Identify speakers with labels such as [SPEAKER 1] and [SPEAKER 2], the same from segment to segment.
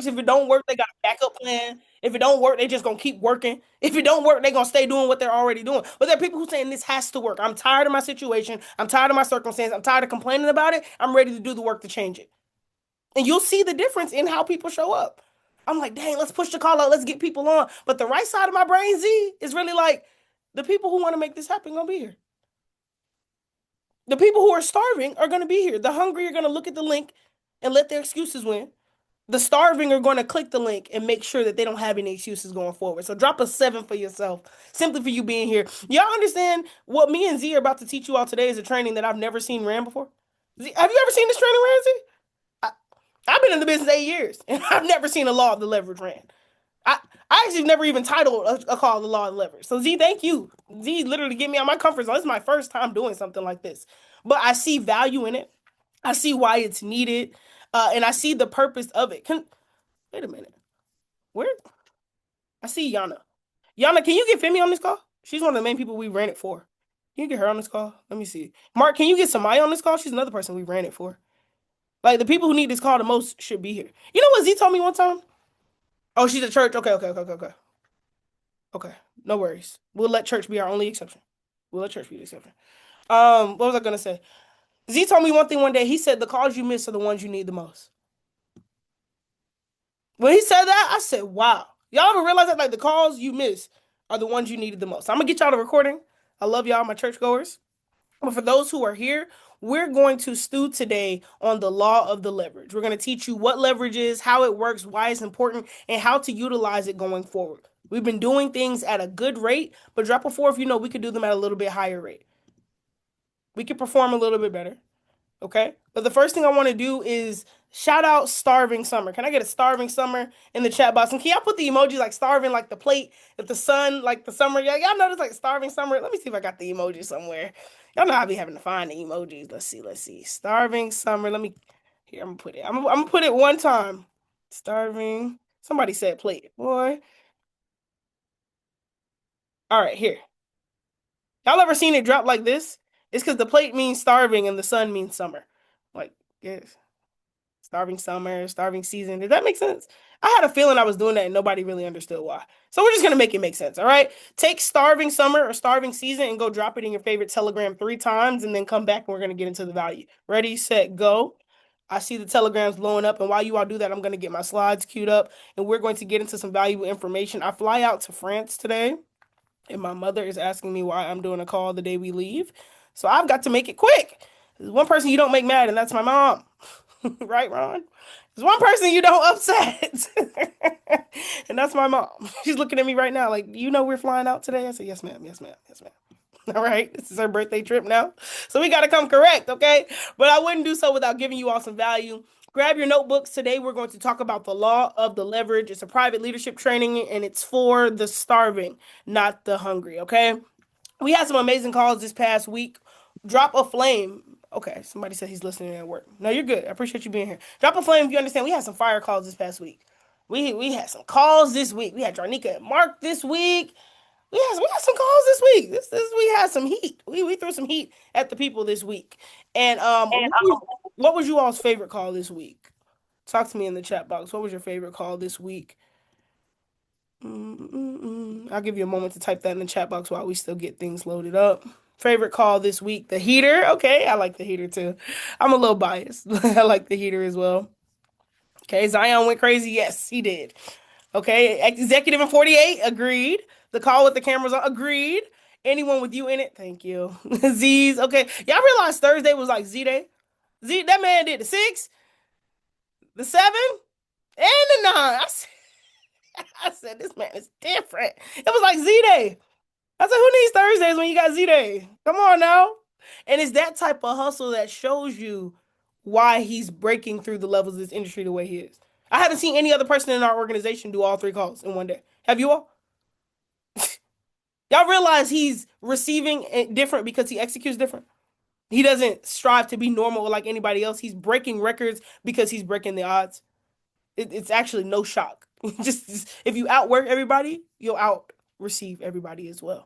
[SPEAKER 1] If it don't work, they got a backup plan. If it don't work, they just gonna keep working. If it don't work, they gonna stay doing what they're already doing. But there are people who saying this has to work. I'm tired of my situation. I'm tired of my circumstance. I'm tired of complaining about it. I'm ready to do the work to change it. And you'll see the difference in how people show up. I'm like, dang, let's push the call out. Let's get people on. But the right side of my brain, Z, is really like, the people who want to make this happen gonna be here. The people who are starving are gonna be here. The hungry are gonna look at the link and let their excuses win. The starving are going to click the link and make sure that they don't have any excuses going forward. So drop a 7 for yourself, simply for you being here. Y'all understand what me and Z are about to teach you all today is a training that I've never seen ran before? Z, have you ever seen this training ran, Z? I, I've been in the business 8 years, and I've never seen a law of the leverage ran. I, I actually never even titled a call the law of leverage. So Z, thank you. Z literally get me out my comfort zone. This is my first time doing something like this. But I see value in it. I see why it's needed. And I see the purpose of it. Wait a minute. Where? I see Yana. Yana, can you get Femi on this call? She's one of the main people we ran it for. Can you get her on this call? Let me see. Mark, can you get Samaya on this call? She's another person we ran it for. Like, the people who need this call the most should be here. You know what Z told me one time? Oh, she's at church. Okay, okay, okay, okay, okay. Okay, no worries. We'll let church be our only exception. We'll let church be the exception. What was I gonna say? Z told me one thing one day. He said the calls you miss are the ones you need the most. When he said that, I said, wow. Y'all ever realize that like the calls you miss are the ones you needed the most? I'm gonna get y'all the recording. I love y'all, my churchgoers. But for those who are here, we're going to stew today on the law of the leverage. We're going to teach you what leverage is, how it works, why it's important, and how to utilize it going forward. We've been doing things at a good rate, but drop a 4 if you know we could do them at a little bit higher rate. We could perform a little bit better. Okay. But the first thing I want to do is shout out Starving Summer. Can I get a Starving Summer in the chat box? And can y'all put the emojis like starving, like the plate, if the sun, like the summer? Y'all notice like Starving Summer? Let me see if I got the emoji somewhere. Y'all know I be having to find the emojis. Let's see. Let's see. Starving Summer. Let me, here, I'm gonna put it. I'm gonna put it one time. Starving. Somebody said plate. Boy. All right, here. Y'all ever seen it drop like this? It's because the plate means starving and the sun means summer. Like, yes. Starving summer, starving season. Did that make sense? I had a feeling I was doing that and nobody really understood why. So we're just gonna make it make sense, all right? Take starving summer or starving season and go drop it in your favorite Telegram 3 times and then come back and we're gonna get into the value. Ready, set, go. I see the telegrams blowing up, and while you all do that, I'm gonna get my slides queued up and we're going to get into some valuable information. I fly out to France today, and my mother is asking me why I'm doing a call the day we leave. So I've got to make it quick. There's one person you don't make mad, and that's my mom. Right, Ron? There's one person you don't upset, and that's my mom. She's looking at me right now like, you know we're flying out today? I said, yes, ma'am. Yes, ma'am. Yes, ma'am. All right, this is her birthday trip now. So we got to come correct, okay? But I wouldn't do so without giving you all some value. Grab your notebooks. Today we're going to talk about the law of the leverage. It's a private leadership training and it's for the starving, not the hungry, okay? We had some amazing calls this past week. Drop a flame. Okay, somebody said he's listening at work. No, you're good. I appreciate you being here. Drop a flame if you understand. We had some fire calls this past week. We had some calls this week. We had Jarnika and Mark this week. We had some calls this week. This we had some heat. We threw some heat at the people this week. And what was you all's favorite call this week? Talk to me in the chat box. What was your favorite call this week? I'll give you a moment to type that in the chat box while we still get things loaded up. Favorite call this week, the heater. Okay, I like the heater too. I'm a little biased. I like the heater as well. Okay, Zion went crazy. Yes, he did. Okay, executive in 48 agreed. The call with the cameras on agreed. Anyone with you in it? Thank you. Z's. Okay, y'all realize Thursday was like Z Day. Z, that man did the 6, the 7, and the 9. I said this man is different. It was like Z Day. I said, who needs Thursdays when you got Z Day? Come on now. And it's that type of hustle that shows you why he's breaking through the levels of this industry the way he is. I haven't seen any other person in our organization do all 3 calls in one day. Have you all? Y'all realize he's receiving it different because he executes different? He doesn't strive to be normal like anybody else. He's breaking records because he's breaking the odds. It's actually no shock. Just if you outwork everybody, you'll out receive everybody as well.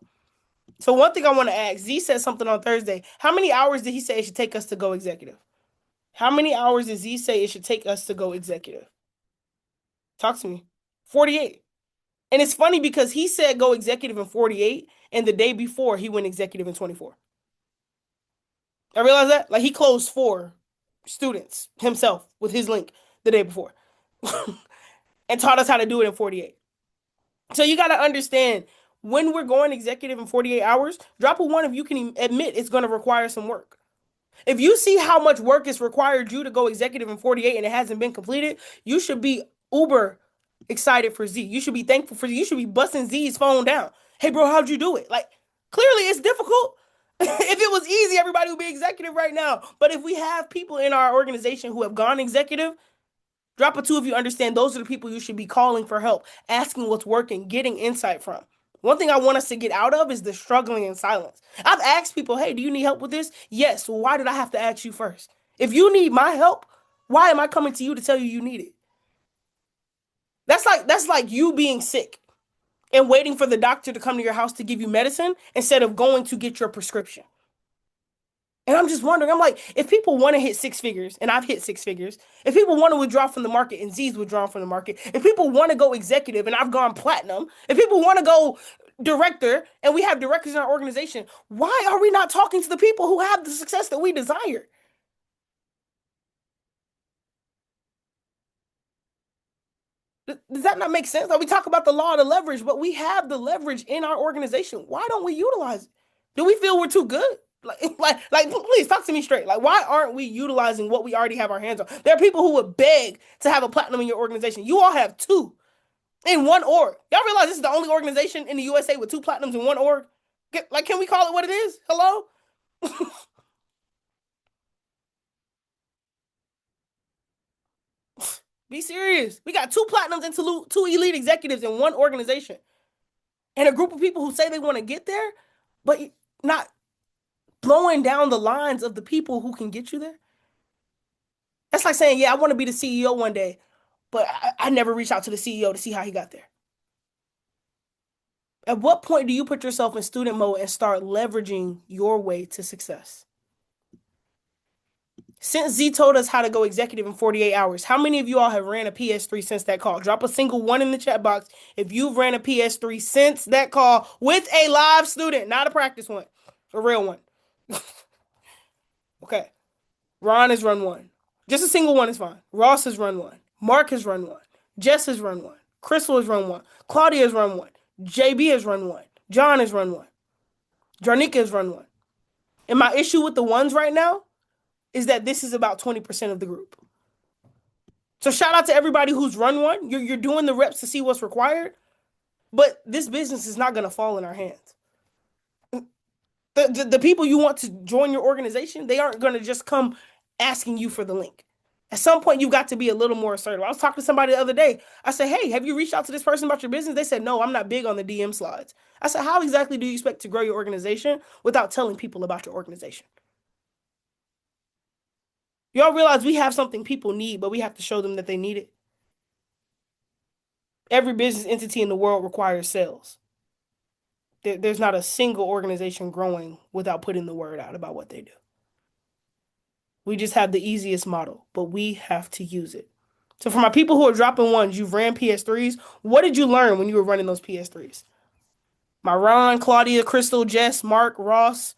[SPEAKER 1] So one thing I want to ask, Z said something on Thursday. How many hours did he say it should take us to go executive? How many hours did Z say it should take us to go executive? Talk to me. 48. And it's funny because he said go executive in 48, and the day before he went executive in 24. I realized that. Like he closed four students himself with his link the day before and taught us how to do it in 48. So you got to understand when we're going executive in 48 hours, drop a one if you can admit it's going to require some work. If you see how much work is required you to go executive in 48 and it hasn't been completed, you should be uber excited for Z. You should be thankful for Z. You should be busting Z's phone down. Hey, bro, how'd you do it? Like, clearly it's difficult. If it was easy, everybody would be executive right now. But if we have people in our organization who have gone executive, drop a two if you understand those are the people you should be calling for help, asking what's working, getting insight from. One thing I want us to get out of is the struggling in silence. I've asked people, hey, do you need help with this? Yes. Well, why did I have to ask you first? If you need my help, why am I coming to you to tell you you need it? That's like you being sick and waiting for the doctor to come to your house to give you medicine instead of going to get your prescription. And I'm just wondering, I'm like, if people want to hit six figures, and I've hit six figures, if people want to withdraw from the market, and Z's withdrawn from the market, if people want to go executive, and I've gone platinum, if people want to go director, and we have directors in our organization, why are we not talking to the people who have the success that we desire? Does that not make sense? Like we talk about the law of the leverage, but we have the leverage in our organization. Why don't we utilize it? Do we feel we're too good? Like, please talk to me straight. Like, why aren't we utilizing what we already have our hands on? There are people who would beg to have a platinum in your organization. You all have two in one org. Y'all realize this is the only organization in the USA with two platinums in one org? Like, can we call it what it is? Hello? Be serious. We got two platinums and two elite executives in one organization, and a group of people who say they want to get there, but not blowing down the lines of the people who can get you there. That's like saying, yeah, I want to be the CEO one day, but I never reached out to the CEO to see how he got there. At what point do you put yourself in student mode and start leveraging your way to success? Since Z told us how to go executive in 48 hours, how many of you all have ran a PS3 since that call? Drop a single one in the chat box if you've ran a PS3 since that call with a live student, not a practice one, a real one. Okay. Ron has run one. Just a single one is fine. Ross has run one. Mark has run one. Jess has run one. Crystal has run one. Claudia has run one. JB has run one. John has run one. Jarnika has run one. And my issue with the ones right now is that this is about 20% of the group. So shout out to everybody who's run one. You're doing the reps to see what's required, but this business is not going to fall in our hands. The people you want to join your organization, they aren't going to just come asking you for the link. At some point, you've got to be a little more assertive. I was talking to somebody the other day. I said, hey, have you reached out to this person about your business? They said, no, I'm not big on the DM slides. I said, how exactly do you expect to grow your organization without telling people about your organization? Y'all realize we have something people need, but we have to show them that they need it. Every business entity in the world requires sales. There's not a single organization growing without putting the word out about what they do. We just have the easiest model, but we have to use it. So for my people who are dropping ones, you've ran PS3s. What did you learn when you were running those PS3s? My Ron, Claudia, Crystal, Jess, Mark, Ross.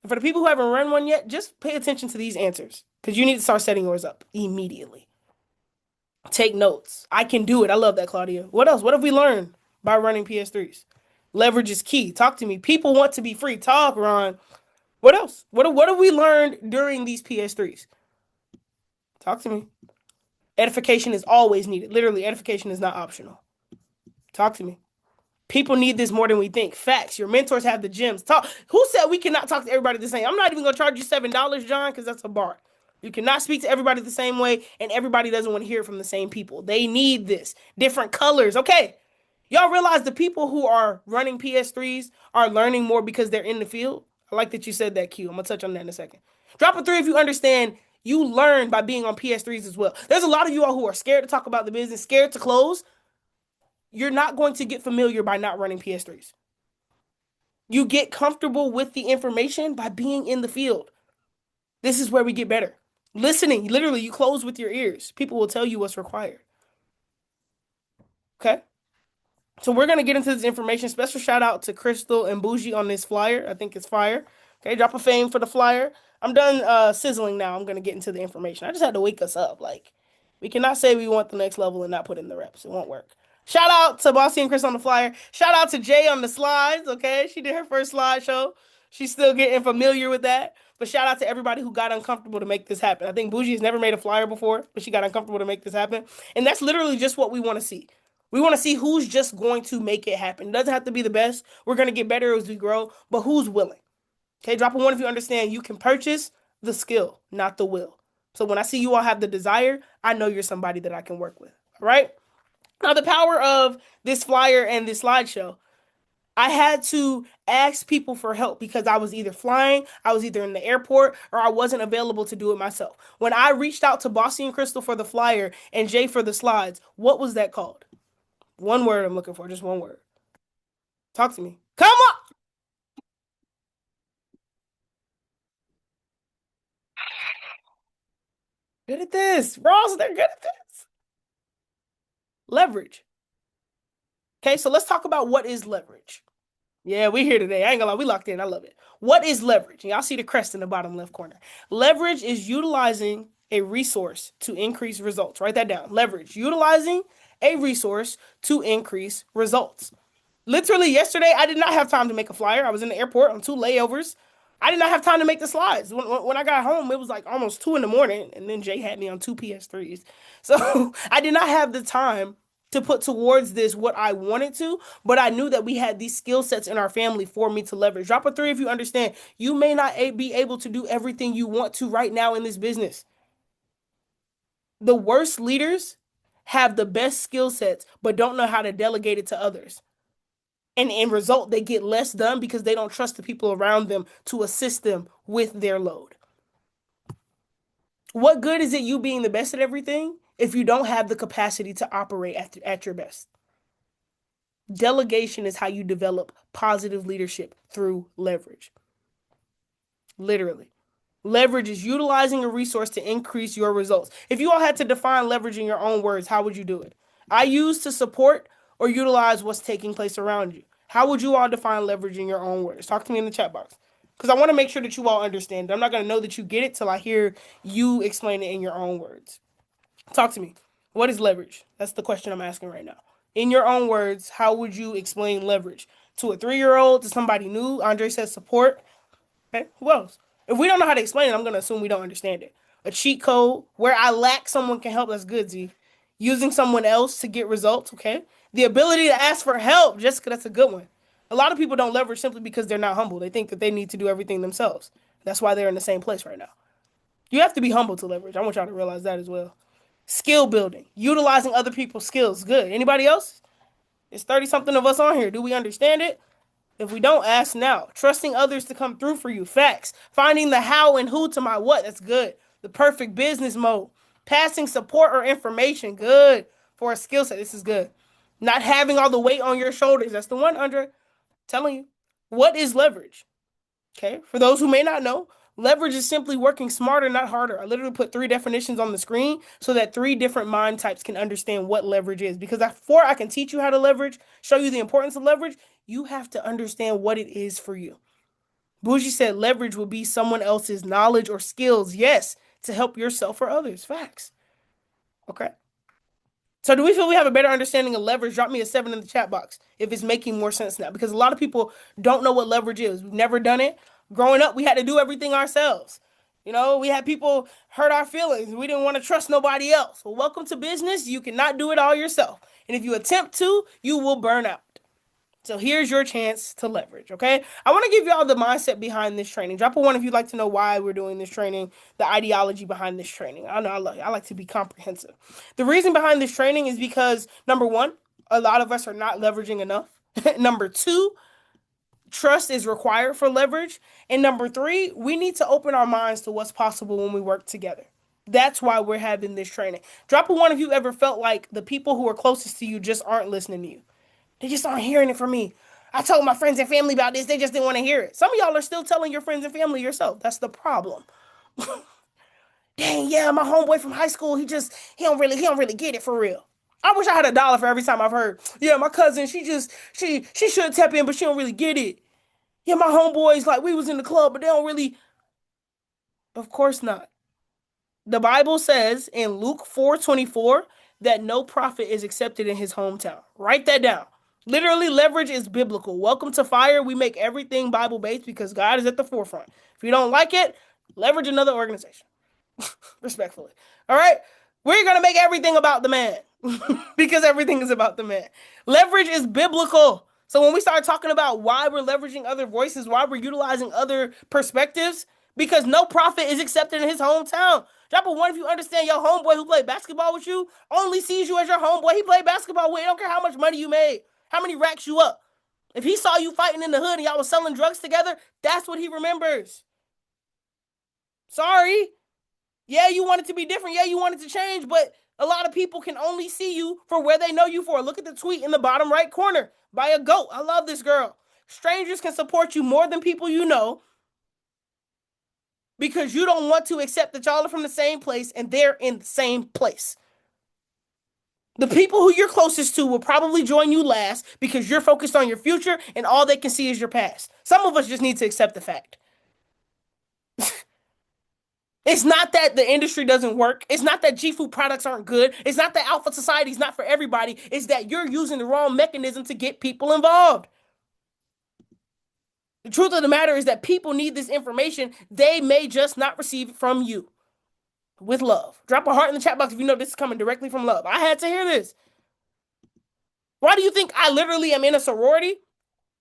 [SPEAKER 1] And for the people who haven't run one yet, just pay attention to these answers because you need to start setting yours up immediately. Take notes. I can do it. I love that, Claudia. What else? What have we learned by running PS3s? Leverage is key. Talk to me. People want to be free. Talk, Ron. What else? What have we learned during these PS3s? Talk to me. Edification is always needed. Literally, edification is not optional. Talk to me. People need this more than we think. Facts. Your mentors have the gems. Talk. Who said we cannot talk to everybody the same? I'm not even going to charge you $7, John, because that's a bar. You cannot speak to everybody the same way, and everybody doesn't want to hear from the same people. They need this. Different colors. Okay. Y'all realize the people who are running PS3s are learning more because they're in the field? I like that you said that, Q. I'm going to touch on that in a second. Drop a three if you understand you learn by being on PS3s as well. There's a lot of you all who are scared to talk about the business, scared to close. You're not going to get familiar by not running PS3s. You get comfortable with the information by being in the field. This is where we get better. Listening, literally, you close with your ears. People will tell you what's required. Okay. So we're gonna get into this information. Special shout out to Crystal and Bougie on this flyer. I think it's fire. Okay, drop a fame for the flyer. I'm done sizzling now. I'm gonna get into the information. I just had to wake us up. Like, we cannot say we want the next level and not put in the reps. It won't work. Shout out to Bossy and Chris on the flyer. Shout out to Jay on the slides. Okay, she did her first slideshow. She's still getting familiar with that. But shout out to everybody who got uncomfortable to make this happen. I think Bougie has never made a flyer before, but she got uncomfortable to make this happen. And that's literally just what we want to see. We want to see who's just going to make it happen. It doesn't have to be the best. We're going to get better as we grow, but who's willing? Okay, drop a one if you understand you can purchase the skill, not the will. So when I see you all have the desire, I know you're somebody that I can work with. All right? Now, the power of this flyer and this slideshow, I had to ask people for help because I was either flying, I was either in the airport, or I wasn't available to do it myself. When I reached out to Bossy and Crystal for the flyer and Jay for the slides, what was that called? One word I'm looking for, just one word. Talk to me. Come on. Good at this. Ross, they're good at this. Leverage. Okay, so let's talk about what is leverage. Yeah, we here today. I ain't gonna lie, we locked in. I love it. What is leverage? And y'all see the crest in the bottom left corner. Leverage is utilizing a resource to increase results. Write that down. Leverage, utilizing a resource to increase results. Literally yesterday, I did not have time to make a flyer. I was in the airport on two layovers. I did not have time to make the slides. When I got home, it was like almost 2 in the morning, and then Jay had me on two PS3s. So I did not have the time to put towards this what I wanted to, but I knew that we had these skill sets in our family for me to leverage. Drop a three if you understand. You may not be able to do everything you want to right now in this business. The worst leaders have the best skill sets, but don't know how to delegate it to others. And in result, they get less done because they don't trust the people around them to assist them with their load. What good is it you being the best at everything if you don't have the capacity to operate at your best? Delegation is how you develop positive leadership through leverage. Literally. Leverage is utilizing a resource to increase your results. If you all had to define leverage in your own words, how would you do it? I use to support or utilize what's taking place around you. How would you all define leverage in your own words? Talk to me in the chat box. Because I want to make sure that you all understand. I'm not going to know that you get it till I hear you explain it in your own words. Talk to me. What is leverage? That's the question I'm asking right now. In your own words, how would you explain leverage? To a 3-year-old, to somebody new? Andre says support. Okay, who else? If we don't know how to explain it, I'm going to assume we don't understand it. A cheat code where I lack, someone can help. That's good, Z. Using someone else to get results, okay? The ability to ask for help, Jessica, that's a good one. A lot of people don't leverage simply because they're not humble. They think that they need to do everything themselves. That's why they're in the same place right now. You have to be humble to leverage. I want y'all to realize that as well. Skill building, utilizing other people's skills. Good. Anybody else? It's 30 something of us on here. Do we understand it? If we don't, ask now. Trusting others to come through for you. Facts. Finding the how and who to my what. That's good. The perfect business mode. Passing support or information. Good. For a skill set. This is good. Not having all the weight on your shoulders. That's the one, Andre. Telling you. What is leverage? Okay. For those who may not know, leverage is simply working smarter, not harder. I literally put 3 definitions on the screen so that 3 different mind types can understand what leverage is. Because before I can teach you how to leverage, show you the importance of leverage, you have to understand what it is for you. Bougie said leverage would be someone else's knowledge or skills, yes, to help yourself or others. Facts. Okay. So do we feel we have a better understanding of leverage? Drop me a 7 in the chat box if it's making more sense now. Because a lot of people don't know what leverage is. We've never done it. Growing up, we had to do everything ourselves. You know, we had people hurt our feelings. We didn't want to trust nobody else. Well, welcome to business. You cannot do it all yourself. And if you attempt to, you will burn out. So here's your chance to leverage, okay? I want to give y'all the mindset behind this training. Drop a one if you'd like to know why we're doing this training, the ideology behind this training. I know I like to be comprehensive. The reason behind this training is because, number one, a lot of us are not leveraging enough. Number two, trust is required for leverage. And number three, we need to open our minds to what's possible when we work together. That's why we're having this training. Drop a one if you ever felt like the people who are closest to you just aren't listening to you. They just aren't hearing it from me. I told my friends and family about this. They just didn't want to hear it. Some of y'all are still telling your friends and family yourself. That's the problem. Dang, yeah, my homeboy from high school, he don't really get it for real. I wish I had $1 for every time I've heard, yeah, my cousin, she should tap in, but she don't really get it. Yeah, my homeboys, like we was in the club, but they don't really. Of course not. The Bible says in Luke 4:24 that no prophet is accepted in his hometown. Write that down. Literally, leverage is biblical. Welcome to fire. We make everything Bible based because God is at the forefront. If you don't like it, leverage another organization. Respectfully. All right? We're going to make everything about the man because everything is about the man. Leverage is biblical. So when we start talking about why we're leveraging other voices, why we're utilizing other perspectives, because no prophet is accepted in his hometown. Drop a one if you understand your homeboy who played basketball with you only sees you as your homeboy he played basketball with. He don't care how much money you made, how many racks you up. If he saw you fighting in the hood and y'all was selling drugs together, that's what he remembers. Sorry. Yeah, you want it to be different. Yeah, you want it to change, but a lot of people can only see you for where they know you for. Look at the tweet in the bottom right corner by a goat. I love this girl. Strangers can support you more than people you know because you don't want to accept that y'all are from the same place and they're in the same place. The people who you're closest to will probably join you last because you're focused on your future and all they can see is your past. Some of us just need to accept the fact. It's not that the industry doesn't work. It's not that G food products aren't good. It's not that Alpha Society is not for everybody. It's that you're using the wrong mechanism to get people involved. The truth of the matter is that people need this information. They may just not receive it from you with love. Drop a heart in the chat box if you know this is coming directly from love. I had to hear this. Why do you think I literally am in a sorority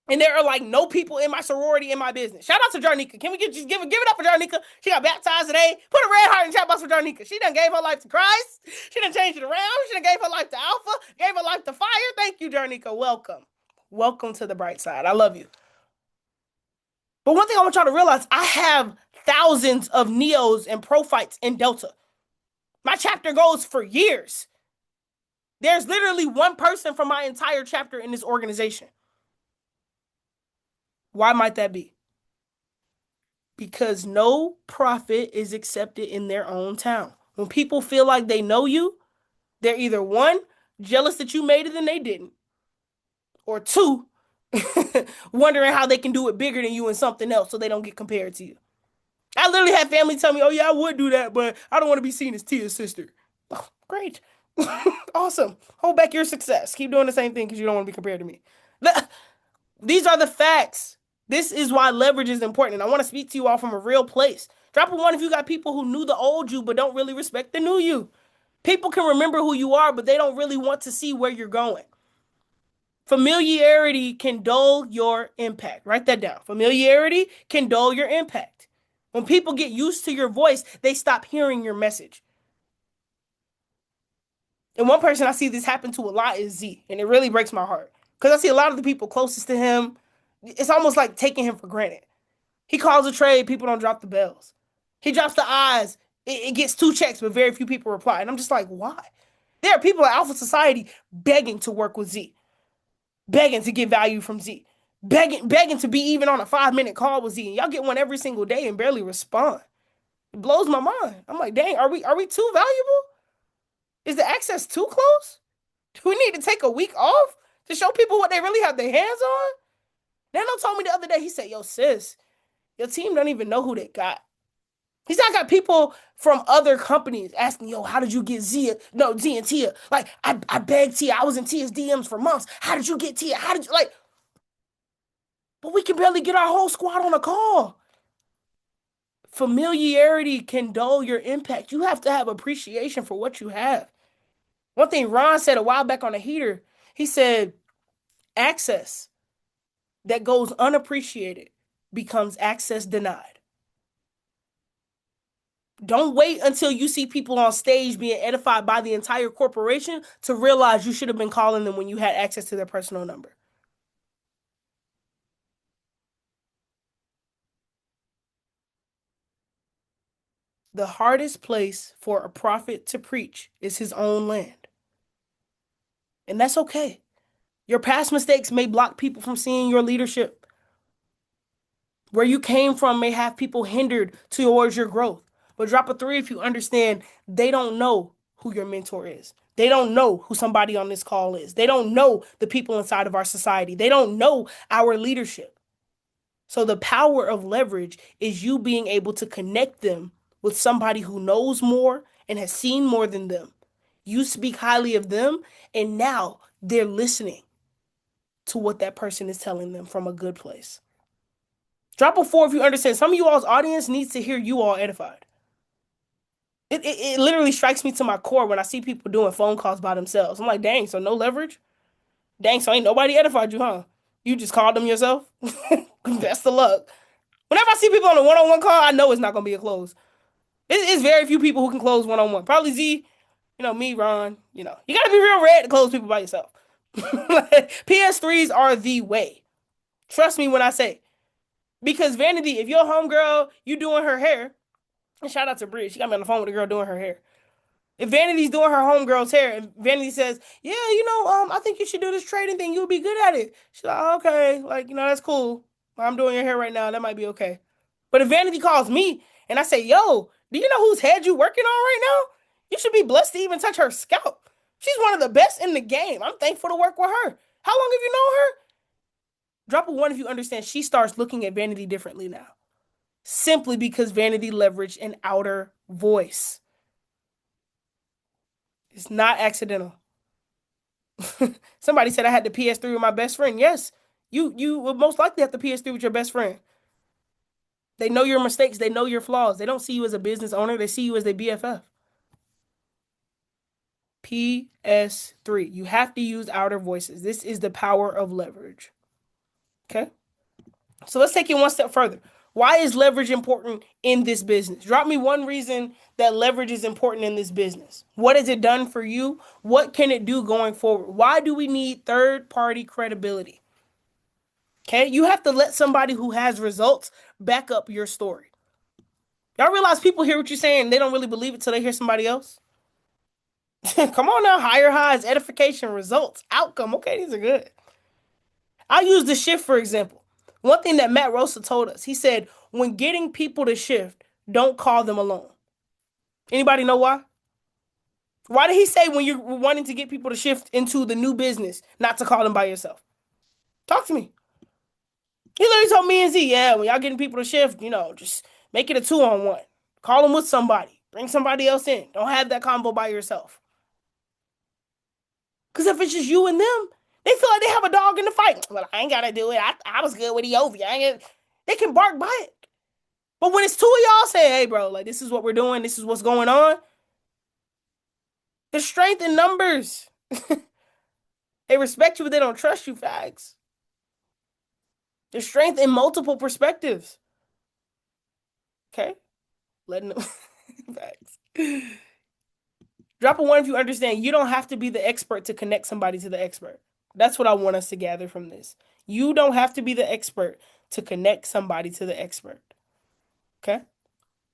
[SPEAKER 1] and there are like no people in my sorority in my business? Shout out to Jarnika. Can we just give it up for Jarnika? She got baptized today. Put a red heart in the chat box for Jarnika. She done gave her life to Christ. She done changed it around. She done gave her life to Alpha. Gave her life to fire. Thank you, Jarnika. Welcome. Welcome to the bright side. I love you. But one thing I want y'all to realize, I have thousands of Neos and Prophytes in Delta. My chapter goes for years. There's literally one person from my entire chapter in this organization. Why might that be? Because no prophet is accepted in their own town. When people feel like they know you, they're either one, jealous that you made it and they didn't, or two, wondering how they can do it bigger than you in something else so they don't get compared to you. I literally had family tell me, oh yeah, I would do that, but I don't want to be seen as Tia's sister. Oh, great. Awesome. Hold back your success. Keep doing the same thing because you don't want to be compared to me. These are the facts. This is why leverage is important. And I want to speak to you all from a real place. Drop a one if you got people who knew the old you but don't really respect the new you. People can remember who you are, but they don't really want to see where you're going. Familiarity can dull your impact. Write that down. Familiarity can dull your impact. When people get used to your voice, they stop hearing your message. And one person I see this happen to a lot is Z, and it really breaks my heart. Because I see a lot of the people closest to him, it's almost like taking him for granted. He calls a trade, people don't drop the bells. He drops the eyes, it gets 2 checks, but very few people reply. And I'm just like, why? There are people at Alpha Society begging to work with Z, begging to get value from Z, begging to be even on a 5-minute call with Z. And y'all get one every single day and barely respond. It blows my mind. I'm like, dang, are we too valuable? Is the access too close? Do we need to take a week off to show people what they really have their hands on? Nano told me the other day, he said, yo, sis, your team don't even know who they got. He's not got people from other companies asking, yo, how did you get Z? No, Z and Tia. Like, I begged Tia. I was in Tia's DMs for months. How did you get Tia? How did you, like, but we can barely get our whole squad on a call. Familiarity can dull your impact. You have to have appreciation for what you have. One thing Ron said a while back on the heater, he said, access that goes unappreciated becomes access denied. Don't wait until you see people on stage being edified by the entire corporation to realize you should have been calling them when you had access to their personal number. The hardest place for a prophet to preach is his own land. And that's okay. Your past mistakes may block people from seeing your leadership. Where you came from may have people hindered towards your growth. But drop a 3 if you understand they don't know who your mentor is. They don't know who somebody on this call is. They don't know the people inside of our society. They don't know our leadership. So the power of leverage is you being able to connect them with somebody who knows more and has seen more than them. You speak highly of them, and now they're listening to what that person is telling them from a good place. Drop a four if you understand. Some of you all's audience needs to hear you all edified. It literally strikes me to my core when I see people doing phone calls by themselves. I'm like, dang, so no leverage? Dang, so ain't nobody edified you, huh? You just called them yourself? Best of luck. Whenever I see people on a one-on-one call, I know it's not gonna be a close. It's very few people who can close one-on-one. Probably Z, me, Ron. You gotta be real red to close people by yourself. PS3s are the way. Trust me when I say. Because Vanity, if your homegirl, you doing her hair, and shout out to Bridge, she got me on the phone with a girl doing her hair. If Vanity's doing her homegirl's hair, and Vanity says, "Yeah, I think you should do this trading thing. You'll be good at it." She's like, oh, "Okay, that's cool. I'm doing your hair right now. That might be okay." But if Vanity calls me and I say, "Yo, do you know whose head you working on right now? You should be blessed to even touch her scalp. She's one of the best in the game. I'm thankful to work with her. How long have you known her?" Drop a one if you understand. She starts looking at Vanity differently now, simply because Vanity leveraged an outer voice. It's not accidental. Somebody said I had the PS3 with my best friend. Yes, you would most likely have the PS3 with your best friend. They know your mistakes. They know your flaws. They don't see you as a business owner. They see you as their BFF. PS3. You have to use outer voices. This is the power of leverage. Okay? So let's take it one step further. Why is leverage important in this business? Drop me one reason that leverage is important in this business. What has it done for you? What can it do going forward? Why do we need third-party credibility? Okay, you have to let somebody who has results back up your story. Y'all realize people hear what you're saying and they don't really believe it till they hear somebody else? Come on now, higher highs, edification, results, outcome. Okay, these are good. I'll use the shift for example. One thing that Matt Rosa told us, he said, when getting people to shift, don't call them alone. Anybody know why? Why did he say when you're wanting to get people to shift into the new business, not to call them by yourself? Talk to me. He literally told me and Z, yeah, when y'all getting people to shift, just make it a 2-on-1. Call them with somebody. Bring somebody else in. Don't have that combo by yourself. Because if it's just you and them, they feel like they have a dog in the fight. Well, I ain't got to do it. I was good with Eovi. They can bark by it. But when it's two of y'all saying, hey, bro, like, this is what we're doing. This is what's going on. There's strength in numbers. They respect you, but they don't trust you, fags. There's strength in multiple perspectives. Okay? Letting them fags. Drop a one if you understand. You don't have to be the expert to connect somebody to the expert. That's what I want us to gather from this. You don't have to be the expert to connect somebody to the expert. Okay?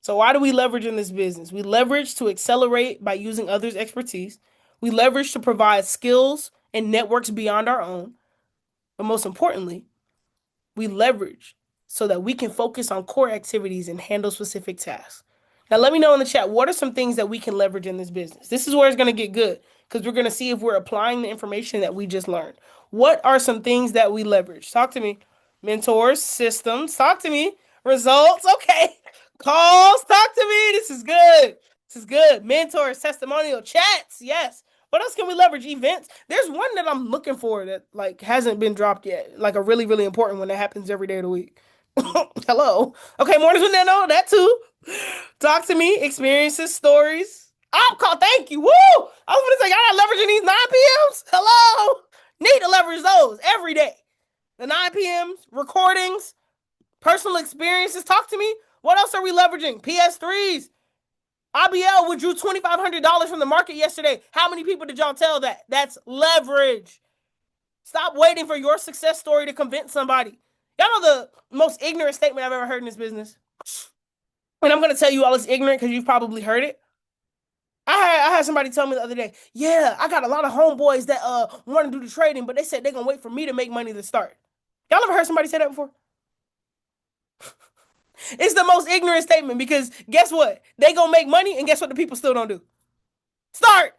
[SPEAKER 1] So why do we leverage in this business? We leverage to accelerate by using others' expertise. We leverage to provide skills and networks beyond our own. But most importantly, we leverage so that we can focus on core activities and handle specific tasks. Now, let me know in the chat, what are some things that we can leverage in this business? This is where it's going to get good because we're going to see if we're applying the information that we just learned. What are some things that we leverage? Talk to me. Mentors, systems, talk to me. Results, okay. Calls, talk to me. This is good. This is good. Mentors, testimonial, chats, yes. What else can we leverage? Events. There's one that I'm looking for that hasn't been dropped yet. Like a really, really important one that happens every day of the week. Hello. Okay, mornings with Nano, that too. Talk to me, experiences, stories. Oh, call, thank you. Woo! I was gonna say, y'all not leveraging these 9 p.m.s? Hello. Need to leverage those every day. The 9 p.m.s, recordings, personal experiences. Talk to me. What else are we leveraging? PS3s. IBL withdrew $2,500 from the market yesterday. How many people did y'all tell that? That's leverage. Stop waiting for your success story to convince somebody. Y'all know the most ignorant statement I've ever heard in this business? And I'm going to tell you all it's ignorant because you've probably heard it. I had somebody tell me the other day, yeah, I got a lot of homeboys that want to do the trading, but they said they're going to wait for me to make money to start. Y'all ever heard somebody say that before? It's the most ignorant statement because guess what? They going to make money and guess what the people still don't do? Start.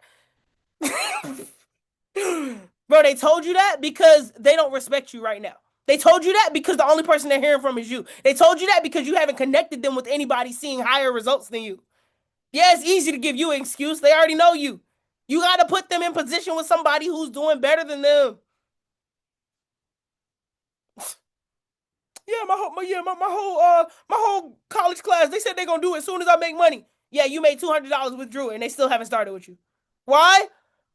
[SPEAKER 1] Bro, they told you that because they don't respect you right now. They told you that because the only person they're hearing from is you. They told you that because you haven't connected them with anybody seeing higher results than you. Yeah, it's easy to give you an excuse. They already know you. You got to put them in position with somebody who's doing better than them. Yeah, my whole college class. They said they're gonna do it as soon as I make money. Yeah, you made $200 with Drew, and they still haven't started with you. Why?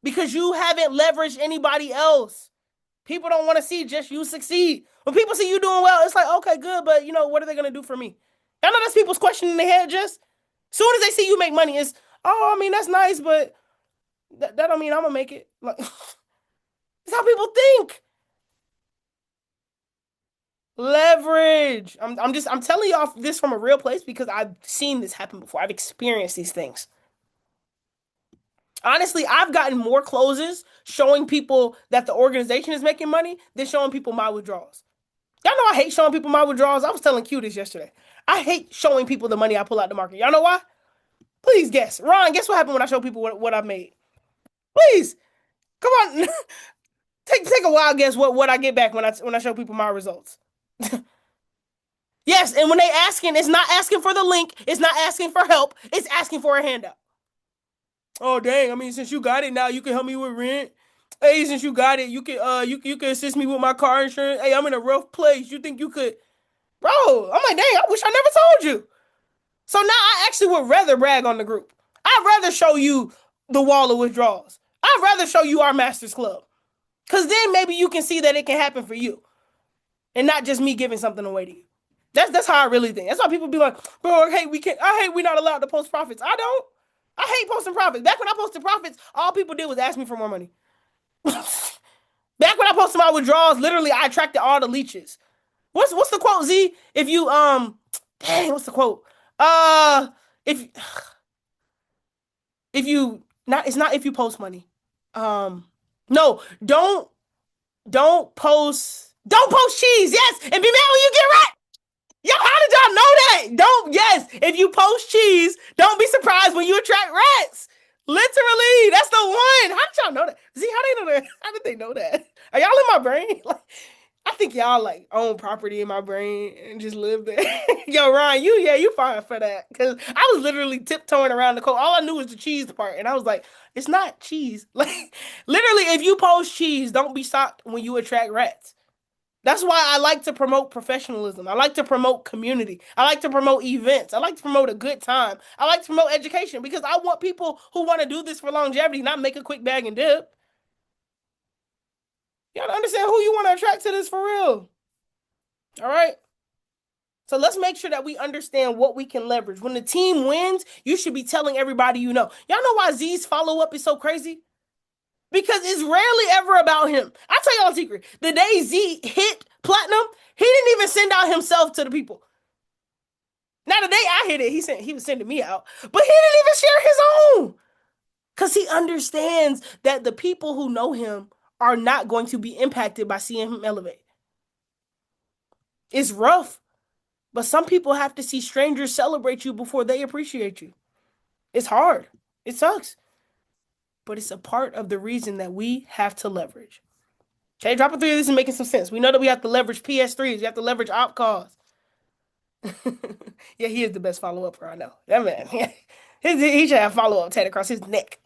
[SPEAKER 1] Because you haven't leveraged anybody else. People don't want to see just you succeed. When people see you doing well, it's like, okay, good, but what are they gonna do for me? I know that's people's question in their head. Just as soon as they see you make money, it's oh, I mean that's nice, but that don't mean I'm gonna make it. Like that's how people think. Leverage. I'm telling y'all this from a real place because I've seen this happen before. I've experienced these things. Honestly, I've gotten more closes showing people that the organization is making money than showing people my withdrawals. Y'all know I hate showing people my withdrawals. I was telling Q this yesterday. I hate showing people the money I pull out the market. Y'all know why? Please guess. Ron, guess what happened when I show people what I've made? Please. Come on. take a wild guess what I get back when I show people my results. Yes, and when they asking, it's not asking for the link, it's not asking for help, it's asking for a handout. Oh dang, I mean since you got it now, you can help me with rent. Hey, since you got it, you can assist me with my car insurance. Hey, I'm in a rough place. You think you could Bro, I'm like, dang, I wish I never told you. So now I actually would rather brag on the group. I'd rather show you the wall of withdrawals. I'd rather show you our Masters Club. Cause then maybe you can see that it can happen for you. And not just me giving something away to you. That's how I really think. That's why people be like, bro, I hate we're not allowed to post profits. I don't. I hate posting profits. Back when I posted profits, all people did was ask me for more money. Back when I posted my withdrawals, literally I attracted all the leeches. What's the quote, Z? If you dang, what's the quote? Uh if you not it's not if you post money. No, don't post cheese, yes, and be mad when you get rich. Yo, how did y'all know that? Don't, yes, if you post cheese, don't be surprised when you attract rats. Literally, that's the one. How did y'all know that? See, how they know that? How did they know that? Are y'all in my brain? Like, I think y'all like own property in my brain and just live there. Yo, Ryan, you fine for that. Cause I was literally tiptoeing around the code. All I knew was the cheese part. And I was like, it's not cheese. Like, literally, if you post cheese, don't be shocked when you attract rats. That's why I like to promote professionalism. I like to promote community. I like to promote events. I like to promote a good time. I like to promote education because I want people who want to do this for longevity, not make a quick bag and dip. You gotta understand who you want to attract to this for real. All right. So let's make sure that we understand what we can leverage. When the team wins, you should be telling everybody you know. Y'all know why Z's follow up is so crazy? Because it's rarely ever about him. I'll tell y'all a secret. The day Z hit platinum, he didn't even send out himself to the people. Now the day I hit it, he was sending me out, but he didn't even share his own. Because he understands that the people who know him are not going to be impacted by seeing him elevate. It's rough, but some people have to see strangers celebrate you before they appreciate you. It's hard. It sucks. But it's a part of the reason that we have to leverage. Okay, drop a three of this is making some sense. We know that we have to leverage PS3s. We have to leverage op calls. Yeah, he is the best follow-up I know. That man, he should have follow-up tatted across his neck.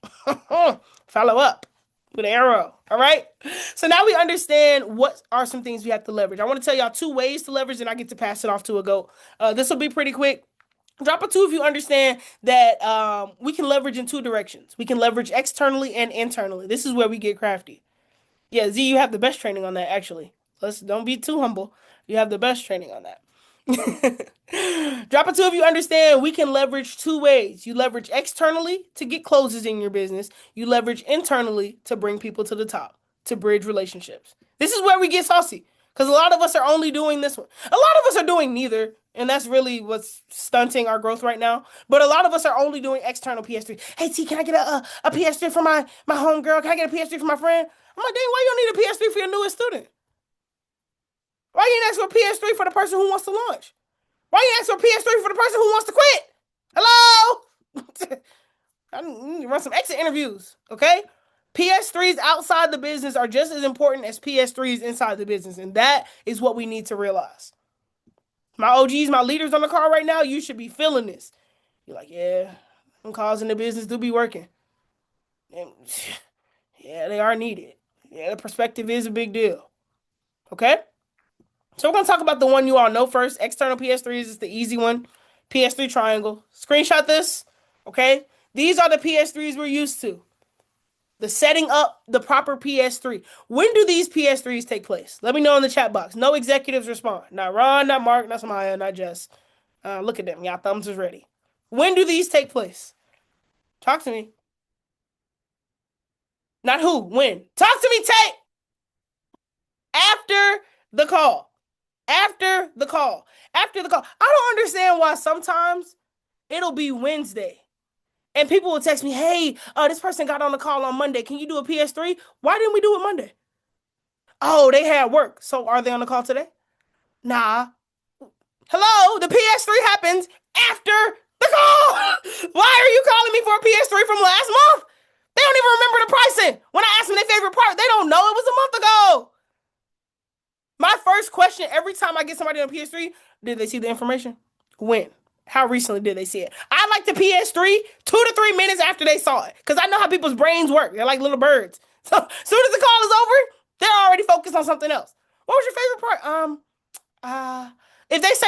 [SPEAKER 1] Follow up with an arrow. All right. So now we understand what are some things we have to leverage. I want to tell y'all two ways to leverage, and I get to pass it off to a goat. This will be pretty quick. Drop a two if you understand that we can leverage in two directions. We can leverage externally and internally. This is where we get crafty. Yeah, Z, you have the best training on that, actually. Don't be too humble. You have the best training on that. Drop a two if you understand we can leverage two ways. You leverage externally to get closes in your business. You leverage internally to bring people to the top, to bridge relationships. This is where we get saucy because a lot of us are only doing this one. A lot of us are doing neither, and that's really what's stunting our growth right now. But a lot of us are only doing external PS3. Hey, T, can I get a PS3 for my homegirl? Can I get a PS3 for my friend? I'm like, dang, why you don't need a PS3 for your newest student? Why you ain't ask for a PS3 for the person who wants to launch? Why you ask for a PS3 for the person who wants to quit? Hello? I need to run some exit interviews, okay? PS3s outside the business are just as important as PS3s inside the business. And that is what we need to realize. My OGs, my leaders on the call right now, you should be feeling this. You're like, yeah, them calls in the business do be working. And, yeah, they are needed. Yeah, the perspective is a big deal. Okay? So we're going to talk about the one you all know first. External PS3s is the easy one. PS3 triangle. Screenshot this. Okay? These are the PS3s we're used to. The setting up the proper PS3. When do these PS3s take place? Let me know in the chat box. No executives respond. Not Ron, not Mark, not Samaya, not Jess. Look at them. Y'all thumbs is ready. When do these take place? Talk to me. Not who. When. Talk to me, Tate. After the call. After the call. After the call. I don't understand why sometimes it'll be Wednesday. And people will text me, hey, this person got on the call on Monday. Can you do a PS3? Why didn't we do it Monday? Oh, they had work. So are they on the call today? Nah. Hello, the PS3 happens after the call. Why are you calling me for a PS3 from last month? They don't even remember the pricing. When I ask them their favorite part, they don't know it was a month ago. My first question every time I get somebody on PS3, did they see the information? When? How recently did they see it? I like the PS3 2 to 3 minutes after they saw it. Because I know how people's brains work. They're like little birds. So as soon as the call is over, they're already focused on something else. What was your favorite part? If they say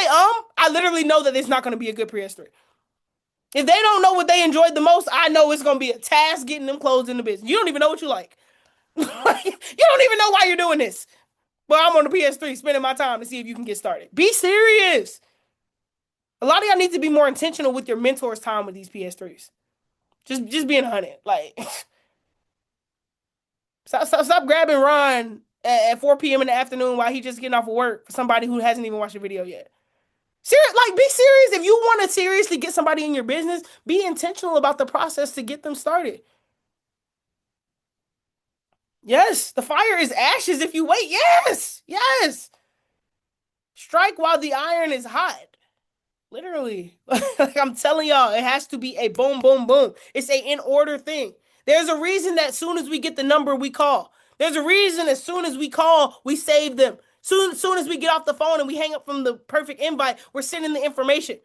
[SPEAKER 1] I literally know that it's not going to be a good PS3. If they don't know what they enjoyed the most, I know it's going to be a task getting them closed in the business. You don't even know what you like. You don't even know why you're doing this. But I'm on the PS3 spending my time to see if you can get started. Be serious. A lot of y'all need to be more intentional with your mentor's time with these PS3s. Just being hunted. Like, stop grabbing Ron at 4 p.m. in the afternoon while he's just getting off of work for somebody who hasn't even watched the video yet. Serious, like, be serious. If you want to seriously get somebody in your business, be intentional about the process to get them started. Yes, the fire is ashes if you wait. Yes, yes. Strike while the iron is hot. Literally. Like I'm telling y'all, it has to be a boom, boom, boom. It's a in order thing. There's a reason that as soon as we get the number, we call. There's a reason as soon as we call, we save them. Soon as we get off the phone and we hang up from the perfect invite, we're sending the information.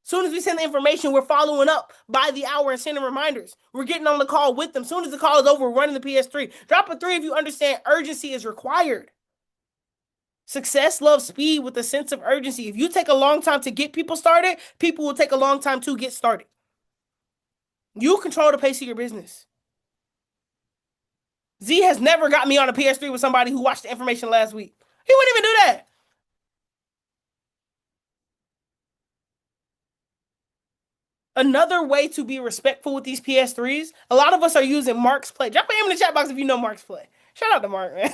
[SPEAKER 1] Soon as we send the information, we're following up by the hour and sending reminders. We're getting on the call with them. Soon as the call is over, we're running the PS3. Drop a 3 if you understand urgency is required. Success loves speed with a sense of urgency. If you take a long time to get people started, people will take a long time to get started. You control the pace of your business. Z has never got me on a PS3 with somebody who watched the information last week. He wouldn't even do that. Another way to be respectful with these PS3s, a lot of us are using Mark's Play. Drop an M in the chat box if you know Mark's Play. Shout out to Mark, man.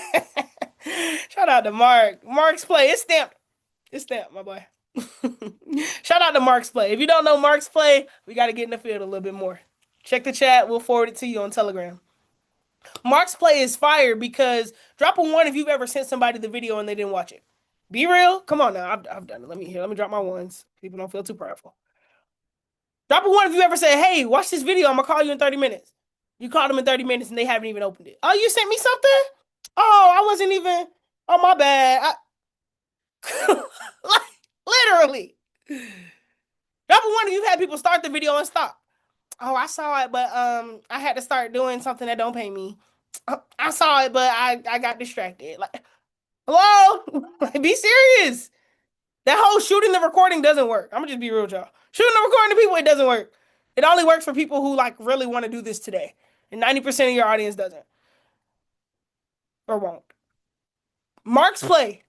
[SPEAKER 1] Shout out to Mark. Mark's Play. It's stamped. It's stamped, my boy. Shout out to Mark's Play. If you don't know Mark's Play, we got to get in the field a little bit more. Check the chat. We'll forward it to you on Telegram. Mark's Play is fire because drop a 1 if you've ever sent somebody the video and they didn't watch it. Be real. Come on now. I've done it. Let me drop my 1s. People don't feel too prideful. Drop a 1 if you ever said, hey, watch this video. I'm going to call you in 30 minutes. You called them in 30 minutes and they haven't even opened it. Oh, you sent me something? Oh, I wasn't even. Oh, my bad. Like, literally. Drop a 1 if you've had people start the video and stop. Oh, I saw it, but I had to start doing something that don't pay me. I saw it, but I got distracted. Like, hello? Be serious. That whole shooting the recording doesn't work. I'm gonna just be real with y'all. Shooting the recording to people, it doesn't work. It only works for people who like really want to do this today. And 90% of your audience doesn't. Or won't. Mark's Play.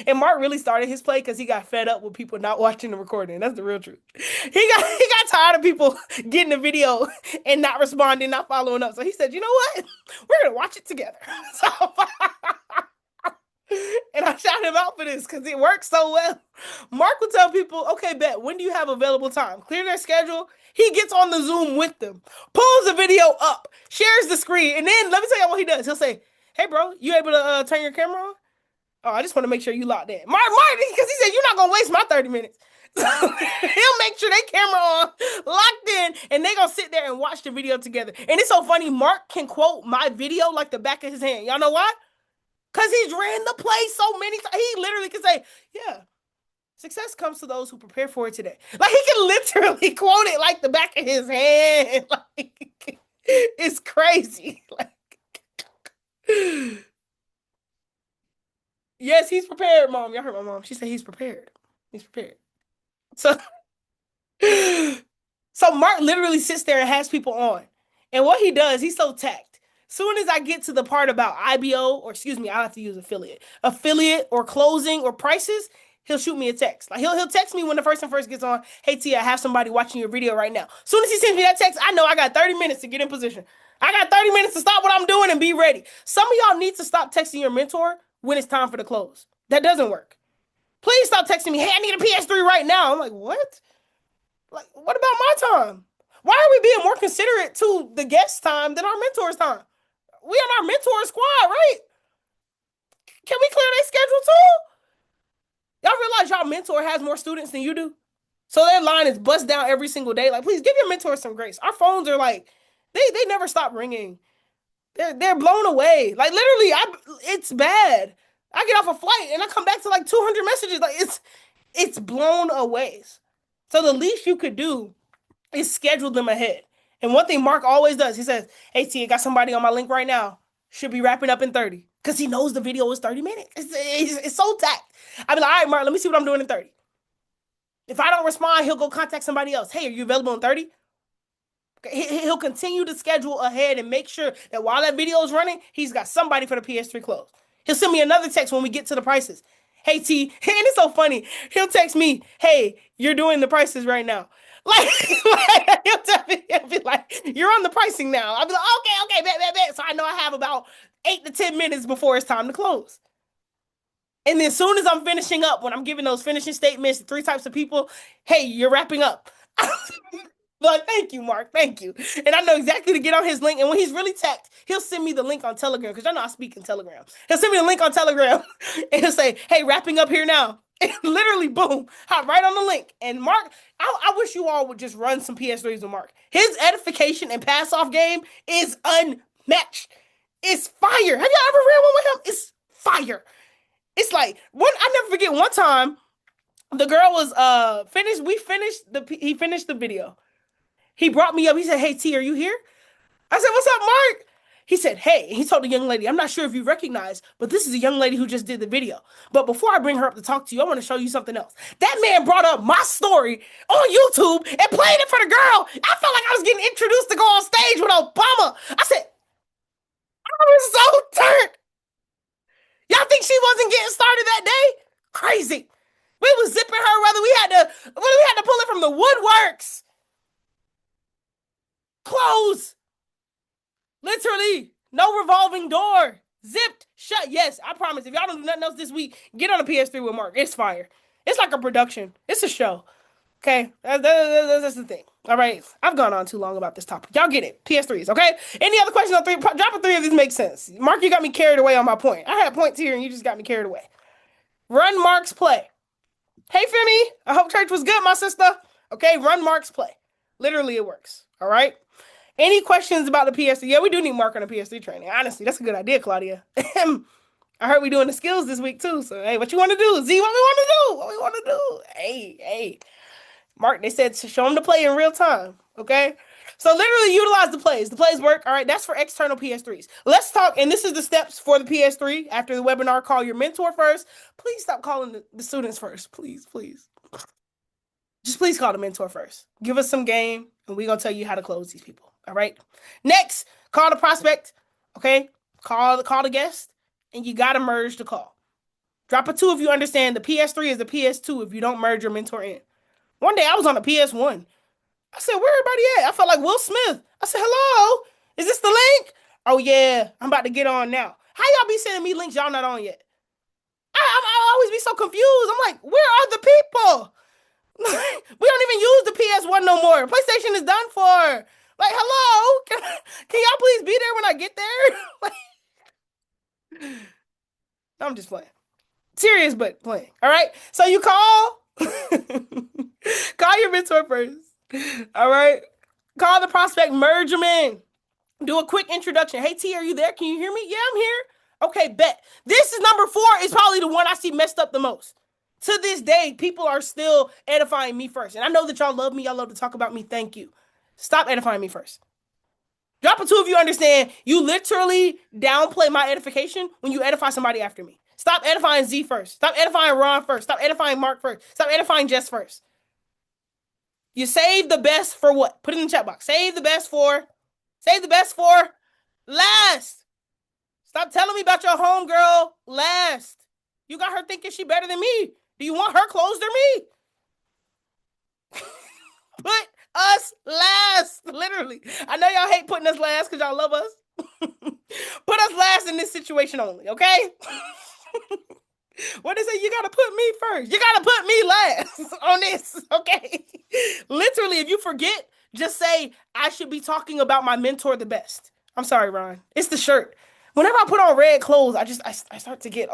[SPEAKER 1] And Mark really started his play because he got fed up with people not watching the recording. That's the real truth. He got tired of people getting the video and not responding, not following up. So he said, you know what? We're gonna watch it together. So and I shout him out for this because it works so well. Mark will tell people, okay, bet, when do you have available time? Clear their schedule. He gets on the Zoom with them, pulls the video up, shares the screen, and then let me tell you what he does. He'll say, hey, bro, you able to turn your camera on? Oh, I just want to make sure you locked in. Mark, because he said, you're not going to waste my 30 minutes. So he'll make sure they camera on, locked in, and they gonna sit there and watch the video together. And it's so funny. Mark can quote my video like the back of his hand. Y'all know why? Because he's ran the play so many times. He literally can say, "Yeah, success comes to those who prepare for it today." Like he can literally quote it like the back of his hand. Like it's crazy. Like yes, he's prepared, mom. Y'all heard my mom. She said he's prepared. He's prepared. So so Mark literally sits there and has people on. And what he does, he's so tact. Soon as I get to the part about IBO, or excuse me, I'll have to use affiliate or closing or prices, he'll shoot me a text. Like he'll text me when the first gets on, "Hey T, I have somebody watching your video right now." Soon as he sends me that text, I know I got 30 minutes to get in position. I got 30 minutes to stop what I'm doing and be ready. Some of y'all need to stop texting your mentor when it's time for the close. That doesn't work. Please stop texting me, "Hey, I need a PS3 right now." I'm like, what? Like, what about my time? Why are we being more considerate to the guest time than our mentor's time? We on our mentor squad, right? Can we clear their schedule too? Y'all realize y'all mentor has more students than you do? So their line is bust down every single day. Like, please give your mentor some grace. Our phones are like, they never stop ringing. They're blown away. Like literally, it's bad. I get off a flight and I come back to like 200 messages. Like it's blown away. So the least you could do is schedule them ahead. And one thing Mark always does, he says, "Hey T, I got somebody on my link right now. Should be wrapping up in 30." Because he knows the video is 30 minutes. It's so tact. I'd be like, "All right, Mark, let me see what I'm doing in 30." If I don't respond, he'll go contact somebody else. "Hey, are you available in 30?" He'll continue to schedule ahead and make sure that while that video is running, he's got somebody for the PS3 close. He'll send me another text when we get to the prices. "Hey T," and it's so funny. He'll text me, "Hey, you're doing the prices right now." Like, he'll tell me, he'll be like, "You're on the pricing now." I'll be like, "Okay, bet. So I know I have about 8 to 10 minutes before it's time to close. And then as soon as I'm finishing up, when I'm giving those finishing statements to three types of people, "Hey, you're wrapping up." Like, thank you, Mark. Thank you. And I know exactly to get on his link. And when he's really tapped, he'll send me the link on Telegram because I know I speak in Telegram. He'll send me the link on Telegram and he'll say, "Hey, wrapping up here now." And literally, boom, hop right on the link. And Mark, I wish you all would just run some PS3s with Mark. His edification and pass off game is unmatched. It's fire. Have y'all ever ran one with him? It's fire. It's like I never forget one time the girl was finished. He finished the video. He brought me up. He said, "Hey T, are you here?" I said, "What's up, Mark?" He said, "Hey," he told the young lady, "I'm not sure if you recognize, but this is a young lady who just did the video. But before I bring her up to talk to you, I want to show you something else." That man brought up my story on YouTube and played it for the girl. I felt like I was getting introduced to go on stage with Obama. I said, I was so turned. Y'all think she wasn't getting started that day? Crazy. We was zipping her whether we had to pull it from the woodworks. Close. Literally, no revolving door. Zipped, shut. Yes, I promise. If y'all don't do nothing else this week, get on a PS3 with Mark. It's fire. It's like a production. It's a show. Okay, that's the thing. All right, I've gone on too long about this topic. Y'all get it. PS3s. Okay. Any other questions on three? Drop a three of these make sense. Mark, you got me carried away on my point. I had points here, and you just got me carried away. Run Mark's play. Hey, Femi. I hope church was good, my sister. Okay, run Mark's play. Literally, it works. All right. Any questions about the PS3? Yeah, we do need Mark on the PS3 training. Honestly, that's a good idea, Claudia. I heard we doing the skills this week too. So, hey, what you want to do? Z, what we want to do? What we want to do? Hey. Mark, they said to show him the play in real time. Okay? So, literally utilize the plays. The plays work. All right, that's for external PS3s. Let's talk, and this is the steps for the PS3 after the webinar. Call your mentor first. Please stop calling the students first. Please. Just please call the mentor first. Give us some game, and we're going to tell you how to close these people. All right. Next, call the prospect. Okay. Call the guest, and you got to merge the call. Drop a 2 if you understand the PS3 is the PS2 if you don't merge your mentor in. One day I was on the PS1. I said, "Where everybody at?" I felt like Will Smith. I said, "Hello, is this the link?" "Oh yeah, I'm about to get on now." How y'all be sending me links y'all not on yet? I always be so confused. I'm like, where are the people? We don't even use the PS1 no more. PlayStation is done for. Like, hello? Can y'all please be there when I get there? Like, I'm just playing. Serious, but playing. All right. So you call. Call your mentor first. All right. Call the prospect, merge them in. Do a quick introduction. Hey T, are you there? Can you hear me? Yeah, I'm here. Okay, bet. This is number four. Is probably the one I see messed up the most. To this day, people are still edifying me first. And I know that y'all love me. Y'all love to talk about me. Thank you. Stop edifying me first. Drop a two if you understand. You literally downplay my edification when you edify somebody after me. Stop edifying Z first. Stop edifying Ron first. Stop edifying Mark first. Stop edifying Jess first. You save the best for what? Put it in the chat box. Save the best for last. Stop telling me about your homegirl last. You got her thinking she better than me. Do you want her clothes or me? Put us last. Literally. I know y'all hate putting us last because y'all love us. Put us last in this situation only, okay? What they say? You gotta put me first. You gotta put me last on this, okay? Literally, if you forget, just say I should be talking about my mentor the best. I'm sorry, Ron. It's the shirt. Whenever I put on red clothes, I start to get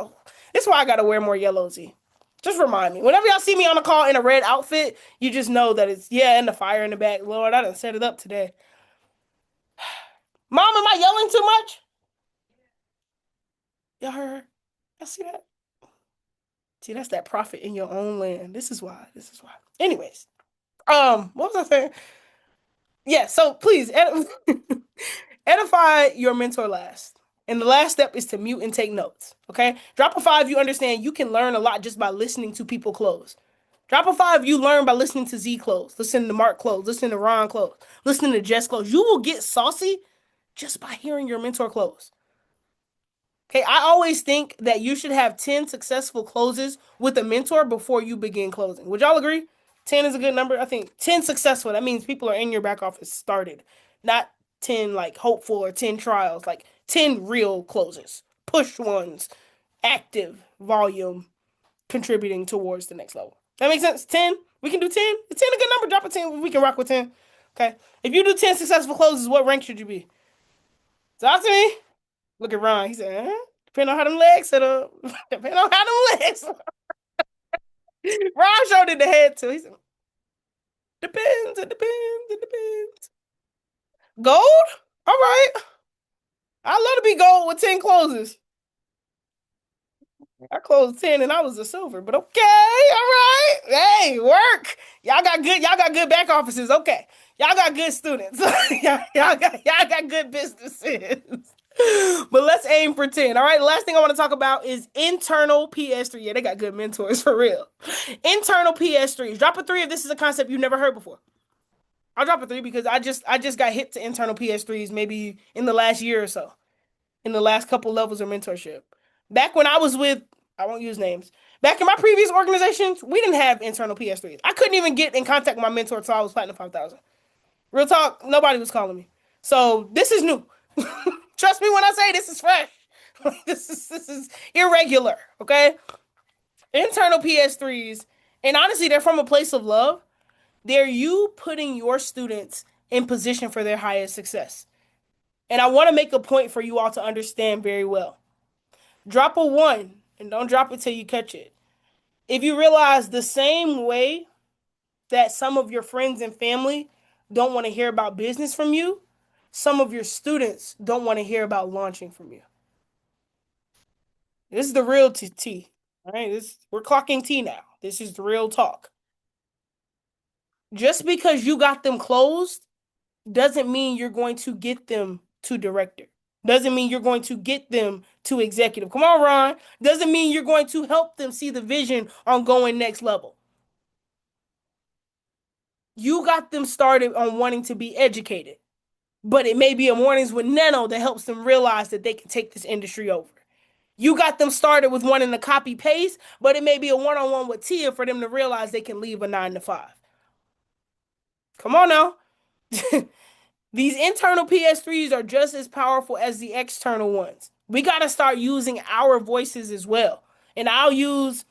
[SPEAKER 1] this is why I gotta wear more yellow Z. Just remind me. Whenever y'all see me on the call in a red outfit, you just know that it's and the fire in the back. Lord, I done set it up today. Mom, am I yelling too much? Y'all heard? Y'all see that? See, that's that prophet in your own land. This is why. This is why. Anyways, what was I saying? Yeah, so please edify your mentor last. And the last step is to mute and take notes. Okay? Drop a five, you understand you can learn a lot just by listening to people close. Drop a five, you learn by listening to Z close, listening to Mark close, listening to Ron close, listening to Jess close. You will get saucy just by hearing your mentor close. Okay, I always think that you should have 10 successful closes with a mentor before you begin closing. Would y'all agree? 10 is a good number. I think 10 successful. That means people are in your back office started, not 10 like hopeful or 10 trials, like 10 real closes, push ones, active volume contributing towards the next level. That makes sense? 10? We can do 10? Is 10 a good number? Drop a 10. We can rock with 10. Okay. If you do 10 successful closes, what rank should you be? Talk to me. Look at Ron. He said, huh? Depending on how them legs set up. Depending on how them legs. Ron showed it the head too. He said, depends. It depends. It depends. Gold? All right. I love to be gold with 10 closes. I closed 10 and I was a silver, but okay, all right. Hey, work. Y'all got good back offices. Okay. Y'all got good students. y'all got good businesses. But let's aim for 10. All right. The last thing I want to talk about is internal PS3. Yeah, they got good mentors for real. Internal PS3s. Drop a three if this is a concept you've never heard before. I'll drop a three because I just got hit to internal PS3s maybe in the last year or so. In the last couple levels of mentorship. Back when I was with, I won't use names. Back in my previous organizations, we didn't have internal PS3s. I couldn't even get in contact with my mentor until I was Platinum 5000. Real talk, nobody was calling me. So this is new. Trust me when I say this is fresh. This is irregular, okay? Internal PS3s, and honestly, they're from a place of love. They're you putting your students in position for their highest success. And I want to make a point for you all to understand very well. Drop a one and don't drop it till you catch it. If you realize the same way that some of your friends and family don't want to hear about business from you, some of your students don't want to hear about launching from you. This is the real tea. All right, we're clocking tea now. This is the real talk. Just because you got them closed doesn't mean you're going to get them to director. Doesn't mean you're going to get them to executive. Come on, Ron. Doesn't mean you're going to help them see the vision on going next level. You got them started on wanting to be educated, but it may be a mornings with Nano that helps them realize that they can take this industry over. You got them started with wanting to copy paste, but it may be a one-on-one with Tia for them to realize they can leave a 9 to 5. Come on now. These internal PS3s are just as powerful as the external ones. We got to start using our voices as well. And I'll use,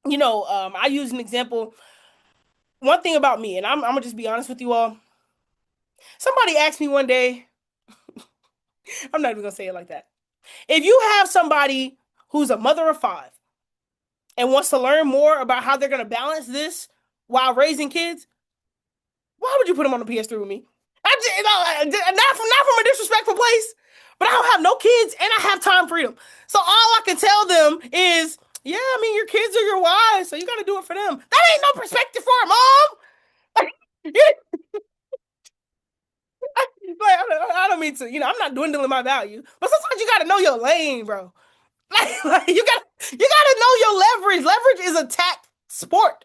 [SPEAKER 1] I use an example. One thing about me, and I'm going to just be honest with you all. Somebody asked me one day, I'm not even going to say it like that. If you have somebody who's a mother of five and wants to learn more about how they're going to balance this while raising kids, why would you put them on the PS3 with me? I just, not from a disrespectful place, but I don't have no kids and I have time freedom. So all I can tell them is, yeah, I mean, your kids are your wives, so you got to do it for them. That ain't no perspective for it, mom. Like, I don't mean to, I'm not dwindling my value, but sometimes you got to know your lane, bro. Like you gotta know your leverage. Leverage is a tact sport.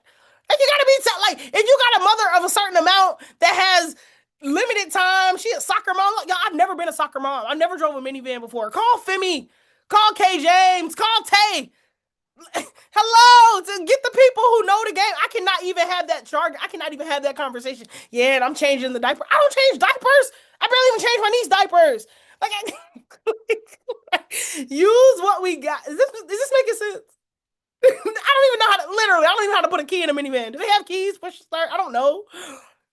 [SPEAKER 1] Like you gotta be like if you got a mother of a certain amount that has limited time, she a soccer mom. Like, yo, I've never been a soccer mom. I never drove a minivan before. Call Femi, call K James, call Tay. Hello, to get the people who know the game. I cannot even have that charge. I cannot even have that conversation. Yeah, and I'm changing the diaper. I don't change diapers. I barely even change my niece diapers. Like use what we got. Is this making sense? I don't even know how to literally. I don't even know how to put a key in a minivan. Do they have keys? Push start. I don't know.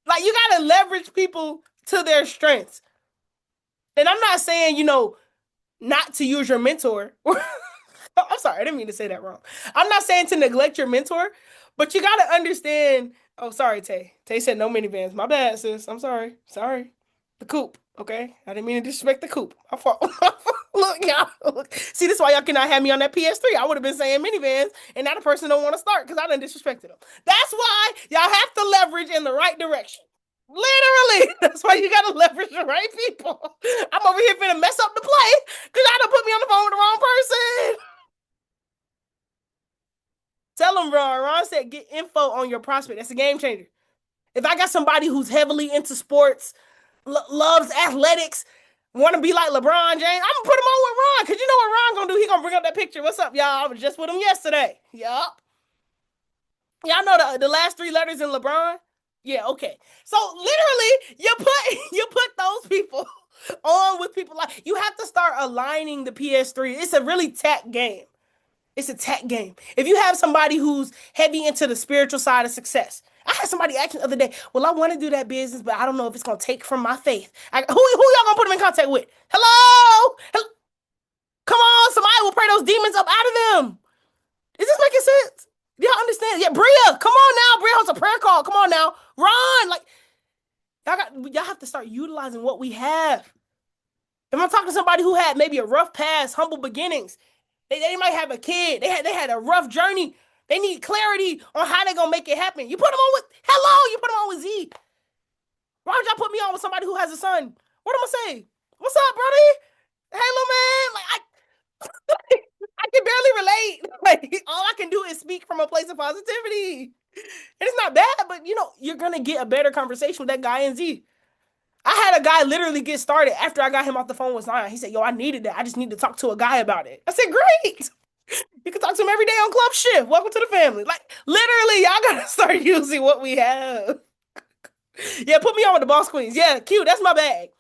[SPEAKER 1] Like you gotta leverage people to their strengths. And I'm not saying not to use your mentor. I'm sorry, I didn't mean to say that wrong. I'm not saying to neglect your mentor, but you gotta understand. Oh, sorry, Tay. Tay said no minivans. My bad, sis. I'm sorry. Sorry. The coupe. Okay, I didn't mean to disrespect the coupe. I fault. Look, y'all. Look. See, this is why y'all cannot have me on that PS3. I would have been saying minivans, and now the person don't want to start because I done disrespected them. That's why y'all have to leverage in the right direction. Literally, that's why you gotta leverage the right people. I'm over here finna mess up the play because y'all done put me on the phone with the wrong person. Tell them, Ron. Ron said get info on your prospect. That's a game changer. If I got somebody who's heavily into sports, loves athletics, want to be like LeBron James, I'm gonna put him on with Ron because you know what Ron gonna do? He gonna bring up that picture. What's up, y'all? I was just with him yesterday. Yup. Y'all know the last three letters in LeBron? Yeah, okay. So literally, you put those people on with people like you have to start aligning the PS3. It's a really tech game. It's a tech game. If you have somebody who's heavy into the spiritual side of success, I had somebody ask me the other day, well, I want to do that business, but I don't know if it's going to take from my faith. Who y'all going to put them in contact with? Hello? Hello? Come on, somebody will pray those demons up out of them. Is this making sense? Do y'all understand? Yeah, Bria, come on now. Bria has a prayer call. Come on now. Ron, like, y'all have to start utilizing what we have. If I'm talking to somebody who had maybe a rough past, humble beginnings, they might have a kid. They had a rough journey. They need clarity on how they're gonna make it happen. You put them on with hello, you put them on with Z. Why would y'all put me on with somebody who has a son? What am I say? What's up, brother? Hey, little man. Like I can barely relate. Like all I can do is speak from a place of positivity. And it's not bad, but you're gonna get a better conversation with that guy in Z. I had a guy literally get started after I got him off the phone with Zion. He said, yo, I needed that. I just need to talk to a guy about it. I said, great. You can talk to him every day on Club Shift. Welcome to the family. Like, literally, y'all gotta start using what we have. Yeah, put me on with the boss queens. Yeah, cute. That's my bag.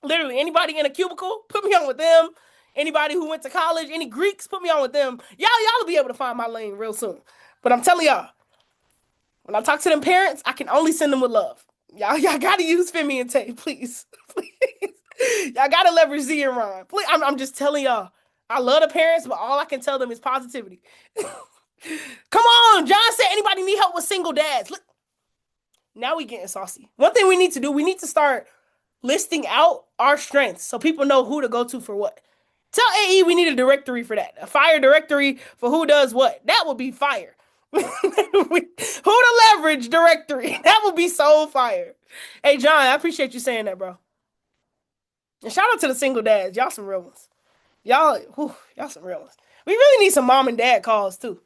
[SPEAKER 1] Literally, anybody in a cubicle, put me on with them. Anybody who went to college, any Greeks, put me on with them. Y'all will be able to find my lane real soon. But I'm telling y'all, when I talk to them parents, I can only send them with love. Y'all gotta use Femi and Tay, please. Please. Y'all gotta leverage Z and Ron. Please, I'm just telling y'all. I love the parents, but all I can tell them is positivity. Come on, John said anybody need help with single dads. Look, now we getting saucy. One thing we need to do, we need to start listing out our strengths so people know who to go to for what. Tell AE we need a directory for that. A fire directory for who does what. That would be fire. Who to leverage directory. That would be so fire. Hey, John, I appreciate you saying that, bro. And shout out to the single dads. Y'all some real ones. Y'all some real ones. We really need some mom and dad calls too.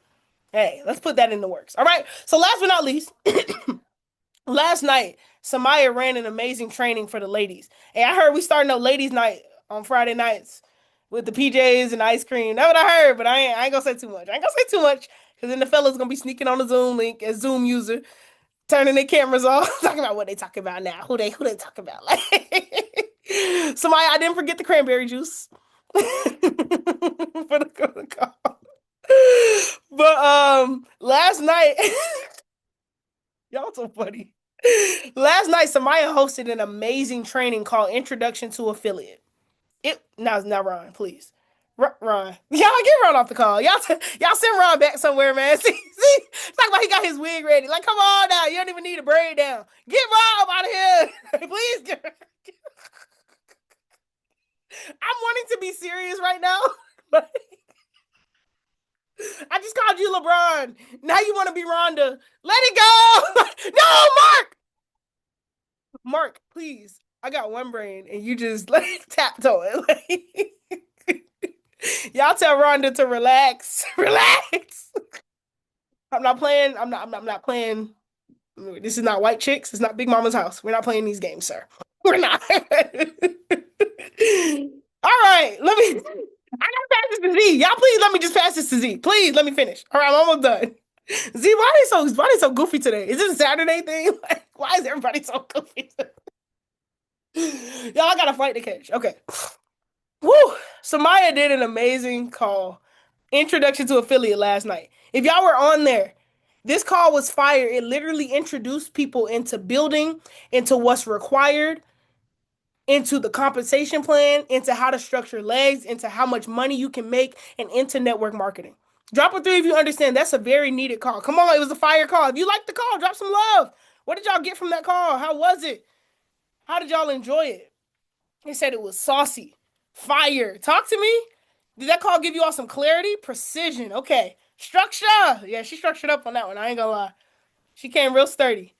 [SPEAKER 1] Hey, let's put that in the works. All right. So last but not least, last night, Samaya ran an amazing training for the ladies. Hey, I heard we starting a ladies' night on Friday nights with the PJs and ice cream. That's what I heard, but I ain't gonna say too much. I ain't gonna say too much because then the fellas gonna be sneaking on the Zoom link as Zoom user, turning their cameras off, talking about what they talking about now. Who they talking about? Like Samaya, I didn't forget the cranberry juice for the call. But last night, y'all so funny. Last night, Samaya hosted an amazing training called Introduction to Affiliate. Now Ron, please. Ron. Y'all get Ron off the call. Y'all send Ron back somewhere, man. See, talking about he got his wig ready. Like, come on now. You don't even need a braid down. Get Rob out of here. Please get. I'm wanting to be serious right now. But I just called you LeBron. Now you want to be Rhonda. Let it go. No, Mark. Mark, please. I got one brain and you just like taptoe it. Like, y'all tell Rhonda to relax. Relax. I'm not playing. I'm not playing. This is not white chicks. It's not Big Mama's house. We're not playing these games, sir. We're not. All right. Let me. I gotta pass this to Z. Y'all, please let me just pass this to Z. Please let me finish. All right, I'm almost done. Z, why they so goofy today? Is this a Saturday thing? Like, why is everybody so goofy today? Y'all, I got a flight to catch. Okay. Woo! So Maya did an amazing call. Introduction to affiliate last night. If y'all were on there, this call was fire. It literally introduced people into building, into what's required, into the compensation plan, into how to structure legs, into how much money you can make, and into network marketing. Drop a three if you understand. That's a very needed call. Come on, it was a fire call. If you like the call, drop some love. What did y'all get from that call? How was it? How did y'all enjoy it? They said it was saucy. Fire. Talk to me. Did that call give you all some clarity? Precision. Okay. Structure. Yeah, she structured up on that one. I ain't gonna lie. She came real sturdy.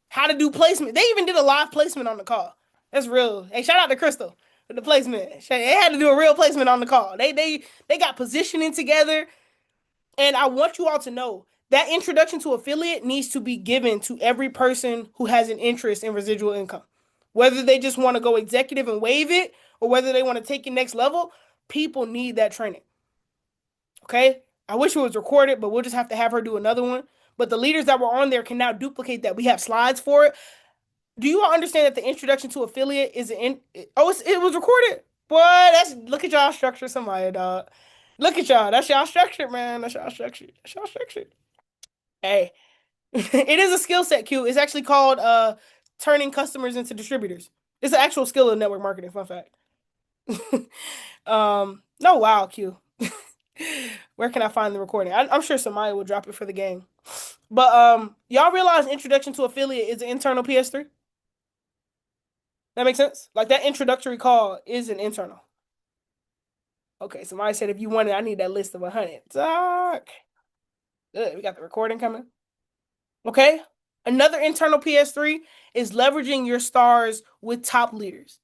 [SPEAKER 1] How to do placement. They even did a live placement on the call. That's real. Hey, shout out to Crystal for the placement. They had to do a real placement on the call. They got positioning together. And I want you all to know that introduction to affiliate needs to be given to every person who has an interest in residual income. Whether they just want to go executive and waive it or whether they want to take it next level, people need that training. Okay? I wish it was recorded, but we'll just have to have her do another one. But the leaders that were on there can now duplicate that. We have slides for it. Do you all understand that the introduction to affiliate is it was recorded? Boy, that's look at y'all structure somebody, dog. Look at y'all. That's y'all structured, man. That's y'all structured. That's y'all structured. Hey, it is a skill set, Q. It's actually called turning customers into distributors. It's an actual skill in network marketing, fun fact. No, wow, Q. Where can I find the recording? I'm sure Samaya will drop it for the gang. But y'all realize introduction to affiliate is an internal PS3? That makes sense? Like that introductory call is an internal. Okay, somebody said if you want it, I need that list of 100. Talk. Good, we got the recording coming. Okay. Another internal PS3 is leveraging your stars with top leaders.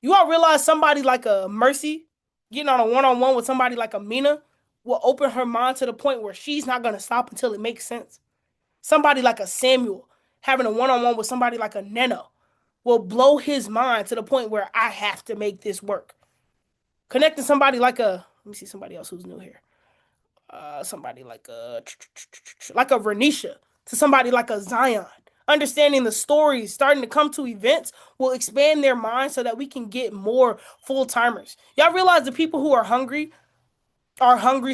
[SPEAKER 1] You all realize somebody like a Mercy getting on a one-on-one with somebody like a Mina will open her mind to the point where she's not going to stop until it makes sense. Somebody like a Samuel having a one-on-one with somebody like a Neno will blow his mind to the point where I have to make this work. Connecting somebody like a, let me see somebody else who's new here. Somebody like a Renisha to somebody like a Zion. Understanding the stories, starting to come to events will expand their minds so that we can get more full timers. Y'all realize the people who are hungry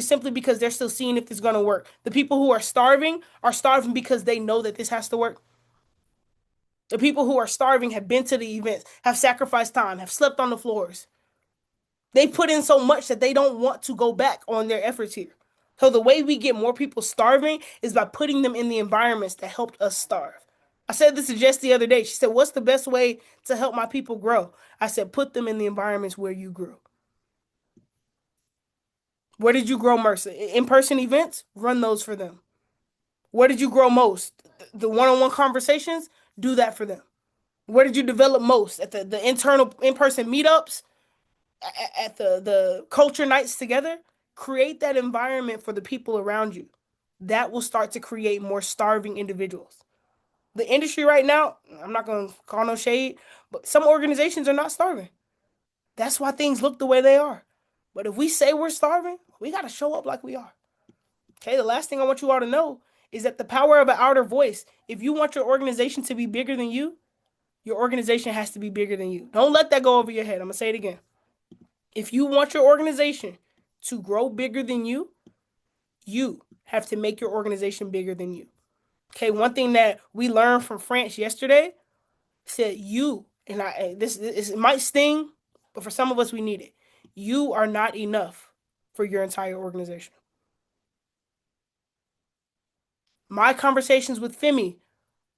[SPEAKER 1] simply because they're still seeing if this is going to work. The people who are starving because they know that this has to work. The people who are starving have been to the events, have sacrificed time, have slept on the floors. They put in so much that they don't want to go back on their efforts here. So the way we get more people starving is by putting them in the environments that helped us starve. I said this to Jess the other day. She said, "What's the best way to help my people grow?" I said, "Put them in the environments where you grew." Where did you grow, Mercer? In-person events? Run those for them. Where did you grow most? The one-on-one conversations? Do that for them. Where did you develop most? At the internal in-person meetups? At the culture nights together? Create that environment for the people around you. That will start to create more starving individuals. The industry right now, I'm not going to call no shade, but some organizations are not starving. That's why things look the way they are. But if we say we're starving, we got to show up like we are. Okay, the last thing I want you all to know is that the power of an outer voice, if you want your organization to be bigger than you, your organization has to be bigger than you. Don't let that go over your head. I'm going to say it again. If you want your organization to grow bigger than you have to make your organization bigger than you. Okay, one thing that we learned from France yesterday said you, and this it might sting, but for some of us we need it. You are not enough for your entire organization. My conversations with Femi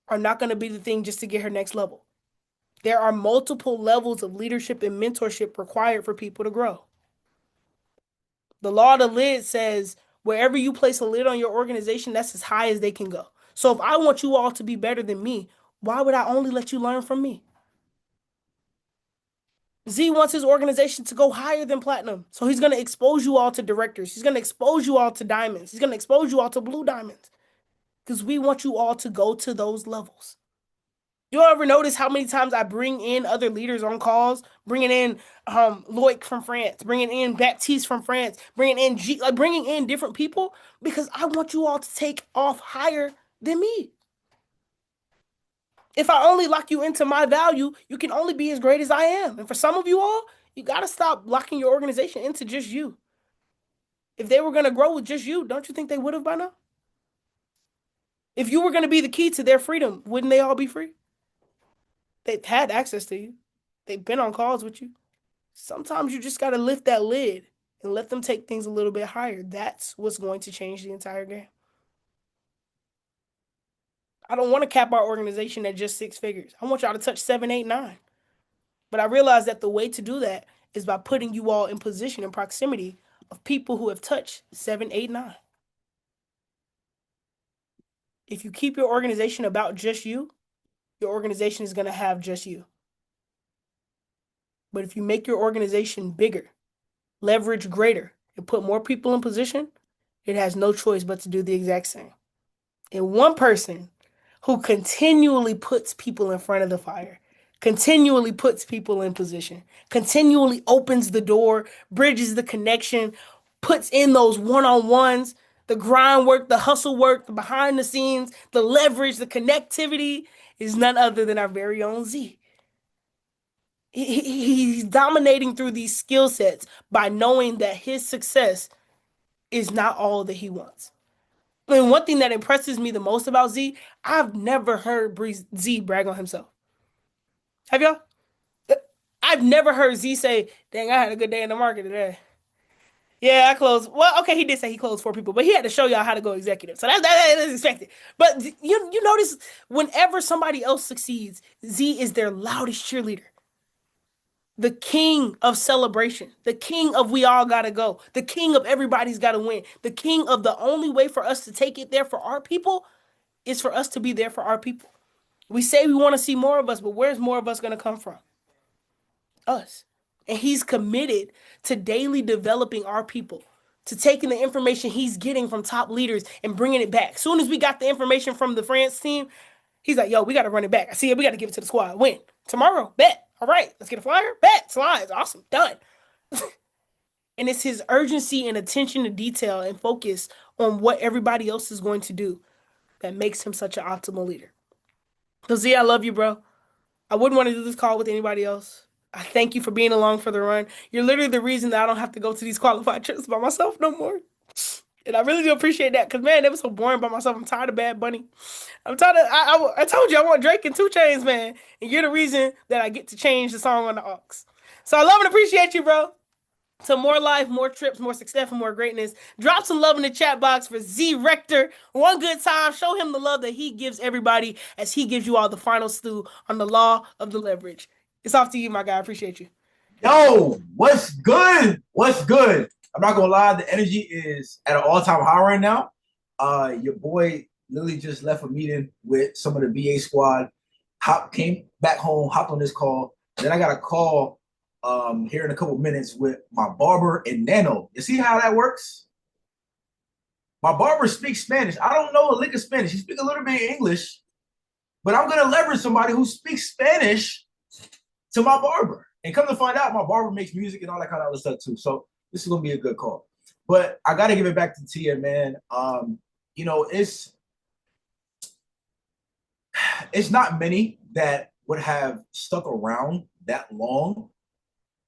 [SPEAKER 1] are not going to be the thing just to get her next level. There are multiple levels of leadership and mentorship required for people to grow. The law of the lid says wherever you place a lid on your organization, that's as high as they can go. So if I want you all to be better than me, why would I only let you learn from me? Z wants his organization to go higher than platinum. So he's going to expose you all to directors. He's going to expose you all to diamonds. He's going to expose you all to blue diamonds because we want you all to go to those levels. You ever notice how many times I bring in other leaders on calls, bringing in Loic from France, bringing in Baptiste from France, bringing in bringing in different people because I want you all to take off higher than me. If I only lock you into my value, you can only be as great as I am. And for some of you all, you got to stop locking your organization into just you. If they were going to grow with just you, don't you think they would have by now? If you were going to be the key to their freedom, wouldn't they all be free? They've had access to you. They've been on calls with you. Sometimes you just got to lift that lid and let them take things a little bit higher. That's what's going to change the entire game. I don't want to cap our organization at just 6 figures. I want y'all to touch 7, 8, 9. But I realize that the way to do that is by putting you all in position and proximity of people who have touched 7, 8, 9. If you keep your organization about just you, your organization is going to have just you. But if you make your organization bigger, leverage greater, and put more people in position, it has no choice but to do the exact same. And one person who continually puts people in front of the fire, continually puts people in position, continually opens the door, bridges the connection, puts in those one-on-ones, the grind work, the hustle work, the behind the scenes, the leverage, the connectivity is none other than our very own Z. He's dominating through these skill sets by knowing that his success is not all that he wants. And one thing that impresses me the most about Z, I've never heard Z brag on himself. Have y'all? I've never heard Z say, dang, I had a good day in the market today. Yeah, I closed. Well, okay, he did say he closed 4 people, but he had to show y'all how to go executive. So that is expected. But you notice whenever somebody else succeeds, Z is their loudest cheerleader. The king of celebration, the king of we all gotta go, the king of everybody's gotta win, the king of the only way for us to take it there for our people is for us to be there for our people. We say we want to see more of us, but where's more of us gonna come from? Us. And he's committed to daily developing our people, to taking the information he's getting from top leaders and bringing it back. As soon as we got the information from the France team, he's like, yo, we got to run it back. I see it. We got to give it to the squad. Win. Tomorrow. Bet. All right. Let's get a flyer. Bet. Slides. Awesome. Done. And it's his urgency and attention to detail and focus on what everybody else is going to do that makes him such an optimal leader. So, Z, I love you, bro. I wouldn't want to do this call with anybody else. I thank you for being along for the run. You're literally the reason that I don't have to go to these qualified trips by myself no more. And I really do appreciate that because, man, it was so boring by myself. I'm tired of Bad Bunny. I'm tired of, I told you I want Drake and 2 Chainz, man. And you're the reason that I get to change the song on the aux. So I love and appreciate you, bro. So more life, more trips, more success, and more greatness. Drop some love in the chat box for Z Rector. One good time. Show him the love that he gives everybody as he gives you all the final stew on the law of the leverage. It's off to you, my guy. I appreciate you.
[SPEAKER 2] Yo, what's good? What's good? I'm not gonna lie, the energy is at an all-time high right now. Your boy literally just left a meeting with some of the BA squad. Came back home, hopped on this call. Then I got a call here in a couple minutes with my barber and Nano. You see how that works? My barber speaks Spanish. I don't know a lick of Spanish. He speaks a little bit of English, but I'm gonna leverage somebody who speaks Spanish to my barber. And come to find out, my barber makes music and all that kind of other stuff too. So this is gonna be a good call. But I gotta give it back to Tia, man. It's not many that would have stuck around that long,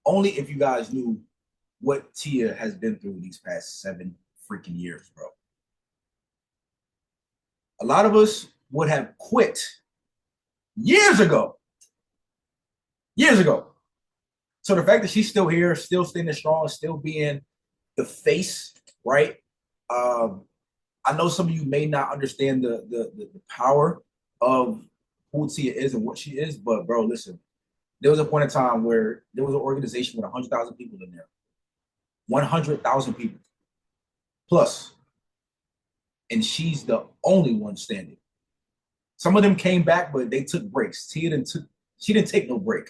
[SPEAKER 2] only if you guys knew what Tia has been through these past 7 freaking years, bro. A lot of us would have quit years ago. Years ago. So the fact that she's still here, still standing strong, still being the face, right? I I know some of you may not understand the power of who Tia is and what she is, but bro, listen, there was a point in time where there was an organization with 100,000 people in there, 100,000 people plus, and she's the only one standing. Some of them came back, but they took breaks. She didn't take no break.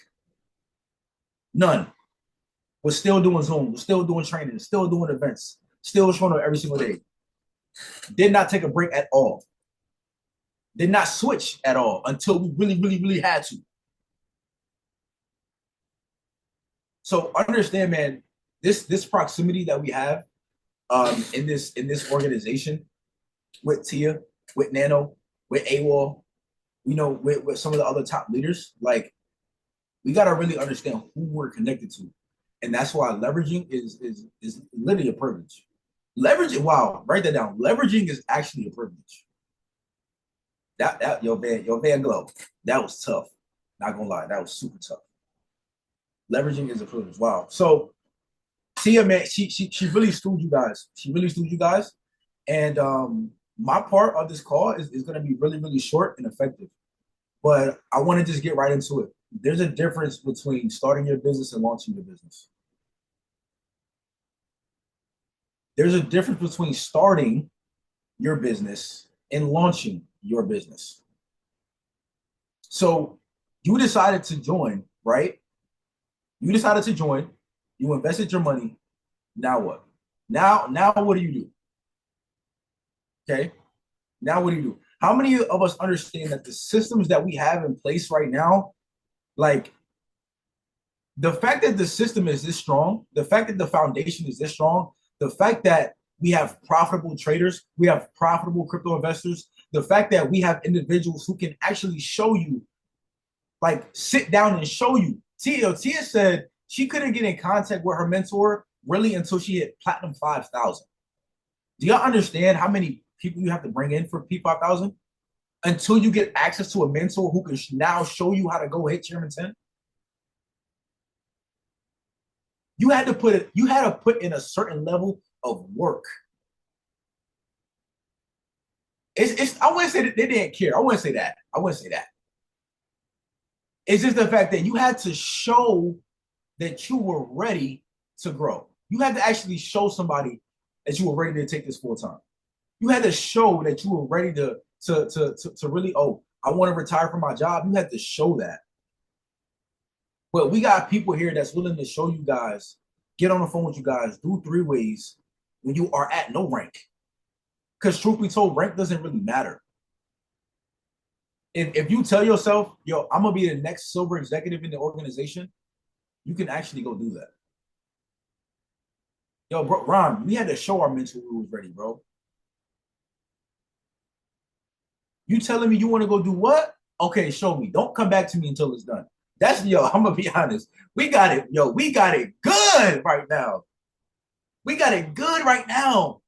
[SPEAKER 2] None. Was still doing Zoom, was still doing training, still doing events, still showing up every single day. Did not take a break at all. Did not switch at all until we really, really, really had to. So understand, man, this proximity that we have in this organization with Tia, with Nano, with AWOL, with some of the other top leaders, like we gotta really understand who we're connected to. And that's why leveraging is literally a privilege. Leveraging, wow, write that down. Leveraging is actually a privilege. That your Van Glow, that was tough. Not gonna lie, that was super tough. Leveraging is a privilege. Wow. So Tia, man, she really stewed you guys. She really stewed you guys. And my part of this call is gonna be really, really short and effective. But I want to just get right into it. There's a difference between starting your business and launching your business. There's a difference between starting your business and launching your business. So you decided to join, right? You decided to join. You invested your money. Now what? Now what do you do? Okay. Now what do you do? How many of us understand that the systems that we have in place right now, like the fact that the system is this strong, the fact that the foundation is this strong, the fact that we have profitable traders, we have profitable crypto investors, the fact that we have individuals who can actually show you, like sit down and show you. Tia said she couldn't get in contact with her mentor really until she hit platinum 5,000. Do y'all understand how many people you have to bring in for P5,000 until you get access to a mentor who can now show you how to go hit Chairman 10? You had to put in a certain level of work. I wouldn't say that they didn't care. I wouldn't say that. It's just the fact that you had to show that you were ready to grow. You had to actually show somebody that you were ready to take this full time. You had to show that you were ready to really, I want to retire from my job. You had to show that. But we got people here that's willing to show you guys, get on the phone with you guys, do 3-ways when you are at no rank. Because truth be told, rank doesn't really matter. If you tell yourself, yo, I'm going to be the next silver executive in the organization, you can actually go do that. Yo, bro, Ron, we had to show our mentor who was ready, bro. You telling me you want to go do what? Okay, show me. Don't come back to me until it's done. That's, I'm going to be honest. We got it good right now. We got it good right now.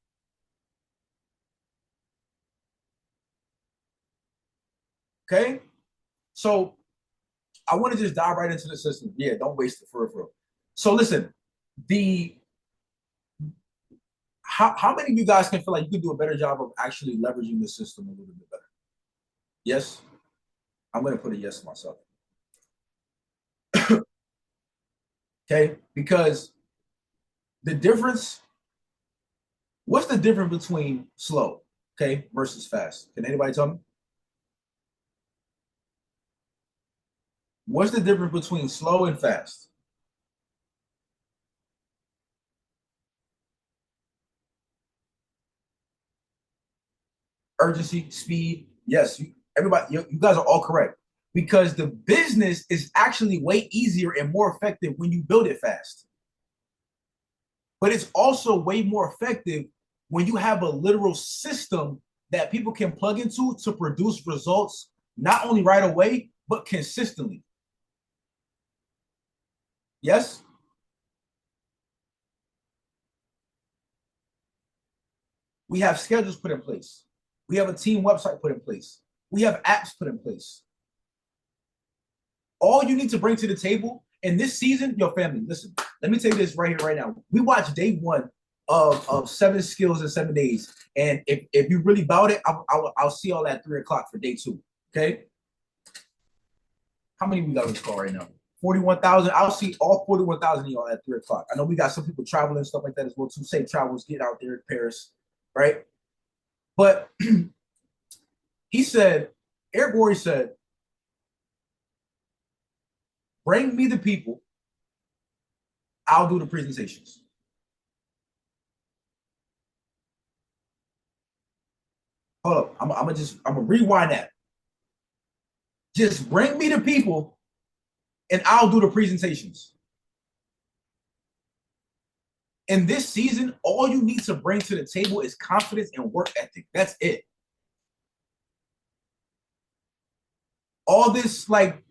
[SPEAKER 2] Okay? So I want to just dive right into the system. Yeah, don't waste it for real. So listen, how many of you guys can feel like you can do a better job of actually leveraging the system a little bit better? Yes? I'm going to put a yes myself. Okay? Because what's the difference between slow, okay, versus fast? Can anybody tell me? What's the difference between slow and fast? Urgency, speed. Yes, you guys are all correct. Because the business is actually way easier and more effective when you build it fast. But it's also way more effective when you have a literal system that people can plug into to produce results, not only right away, but consistently. Yes? We have schedules put in place. We have a team website put in place. We have apps put in place. All you need to bring to the table in this season, your family, listen, let me tell you this right here, right now. We watched day 1 of 7 skills in 7 days. And if you really bout it, I'll see all that 3 o'clock for day 2. Okay. How many we got on this call right now? 41,000. I'll see all 41,000 of y'all at 3 o'clock. I know we got some people traveling and stuff like that as well too. Safe travels, get out there in Paris, right? But he said, Eric Worre said, bring me the people, I'll do the presentations. Hold up, I'm gonna rewind that. Just bring me the people and I'll do the presentations. In this season, all you need to bring to the table is confidence and work ethic. That's it. All this, like,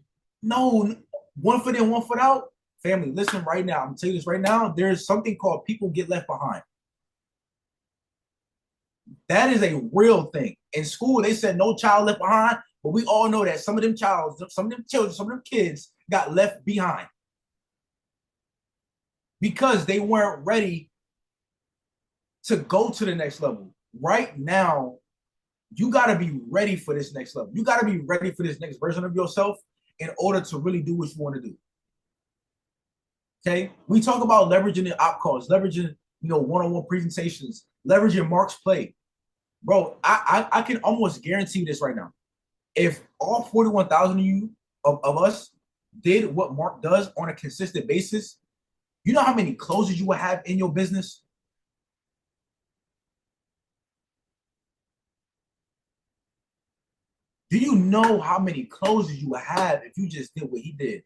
[SPEAKER 2] no, 1 foot in, 1 foot out. Family, listen right now. I'm gonna tell you this right now. There's something called people get left behind. That is a real thing. In school, they said no child left behind, but we all know that some of them children, some of them kids got left behind because they weren't ready to go to the next level. Right now, you got to be ready for this next level. You got to be ready for this next version of yourself in order to really do what you want to do. Okay, we talk about leveraging the op calls, leveraging one-on-one presentations, leveraging Mark's play. Bro, I can almost guarantee this right now. If all 41,000 of you of us did what Mark does on a consistent basis, you know how many closes you would have in your business? Do you know how many closes you would have if you just did what he did?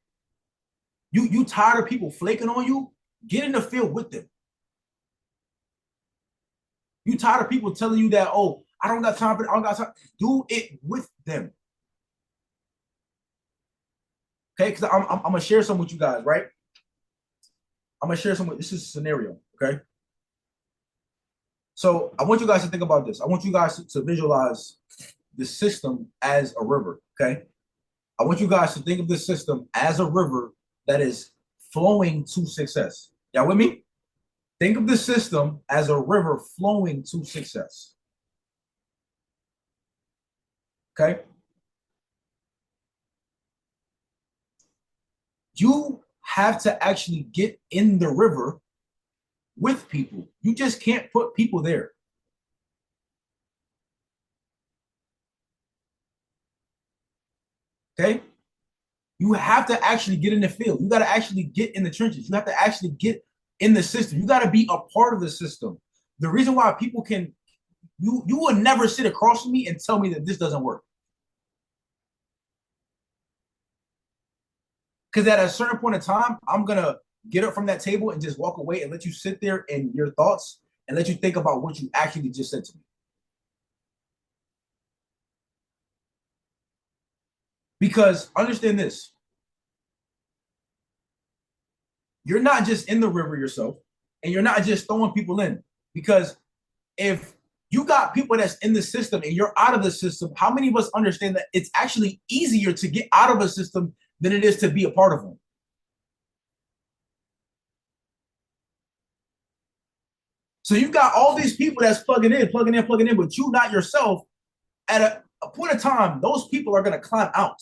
[SPEAKER 2] You tired of people flaking on you? Get in the field with them. You tired of people telling you that, oh, I don't got time for it, I don't got time. Do it with them. Okay, because I'm gonna share some with you guys, right? I'm gonna share some with this is a scenario, okay? So I want you guys to think about this. I want you guys to visualize the system as a river, okay? I want you guys to think of this system as a river that is flowing to success. Y'all with me? Think of the system as a river flowing to success. Okay? You have to actually get in the river with people. You just can't put people there. Okay? You have to actually get in the field. You got to actually get in the trenches. You have to actually get in the system. You got to be a part of the system. The reason why people can, you will never sit across from me and tell me that this doesn't work. Because at a certain point in time, I'm going to get up from that table and just walk away and let you sit there in your thoughts and let you think about what you actually just said to me. Because understand this, you're not just in the river yourself and you're not just throwing people in. Because if you got people that's in the system and you're out of the system, how many of us understand that it's actually easier to get out of a system than it is to be a part of one? So you've got all these people that's plugging in, but you not yourself. At a point of time, those people are going to climb out.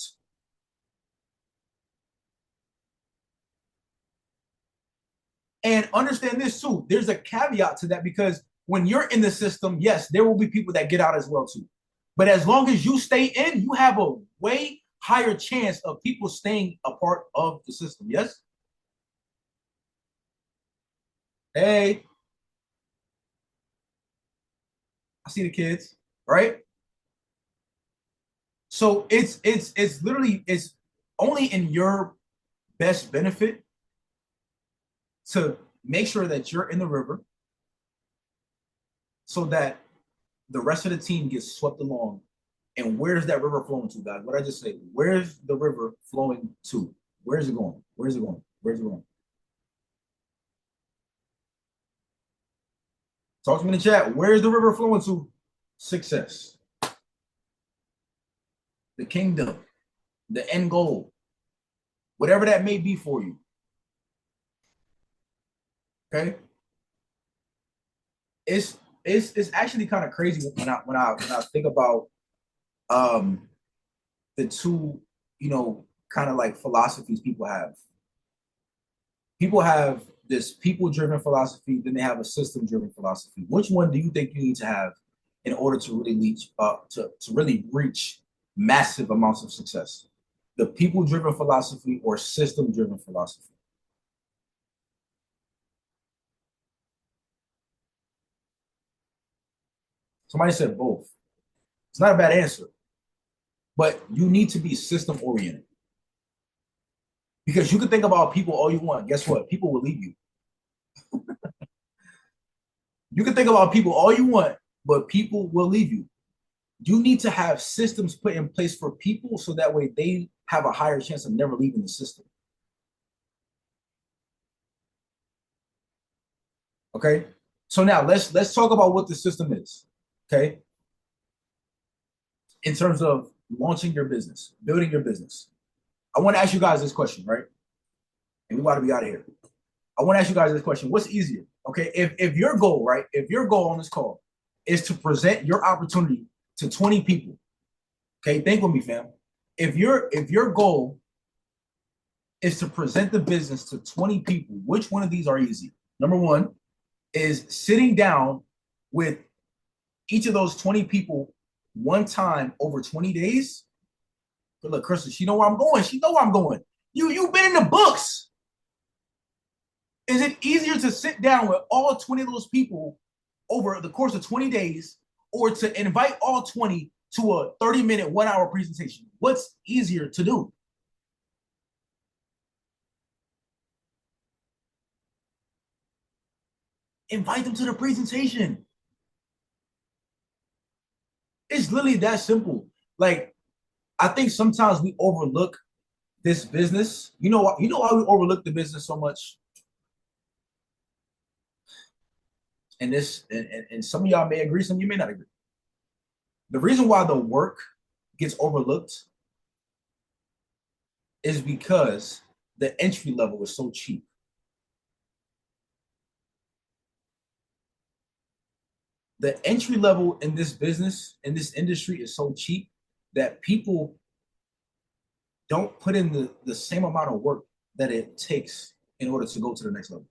[SPEAKER 2] And understand this too. There's a caveat to that because when you're in the system, yes, there will be people that get out as well too. But as long as you stay in, you have a way higher chance of people staying a part of the system. Yes? Hey, I see the kids, right? So it's literally it's only in your best benefit to make sure that you're in the river so that the rest of the team gets swept along. And where's that river flowing to, guys? What I just said, where's the river flowing to? Where's it going? Where's it going? Where's it going? Talk to me in the chat. Where's the river flowing to? Success. The kingdom. The end goal. Whatever that may be for you. Okay? it's it's actually kind of crazy when I think about um the two, kind of like philosophies people have. People have this people-driven philosophy, then they have a system-driven philosophy. Which one do you think you need to have in order to really reach to really reach massive amounts of success? The people-driven philosophy or system-driven philosophy? Somebody said both. It's not a bad answer, but you need to be system-oriented because you can think about people all you want. Guess what? People will leave you. You can think about people all you want, but people will leave you. You need to have systems put in place for people so that way they have a higher chance of never leaving the system. Okay. So now let's talk about what the system is. Okay. In terms of launching your business, building your business. I want to ask you guys this question, right? And we got to be out of here. I want to ask you guys this question. What's easier? Okay. If your goal, right? If your goal on this call is to present your opportunity to 20 people, okay, think with me, fam. If your goal is to present the business to 20 people, which one of these are easy? Number one is sitting down with each of those 20 people one time over 20 days. But look, Crystal, she know where I'm going. She know where I'm going. You've been in the books. Is it easier to sit down with all 20 of those people over the course of 20 days or to invite all 20 to a 30-minute, 1 hour presentation? What's easier to do? Invite them to the presentation. It's literally that simple. Like, I think sometimes we overlook this business. You know why we overlook the business so much? And some of y'all may agree, some of you may not agree. The reason why the work gets overlooked is because the entry level is so cheap. The entry level in this business, in this industry, is so cheap that people don't put in the same amount of work that it takes in order to go to the next level.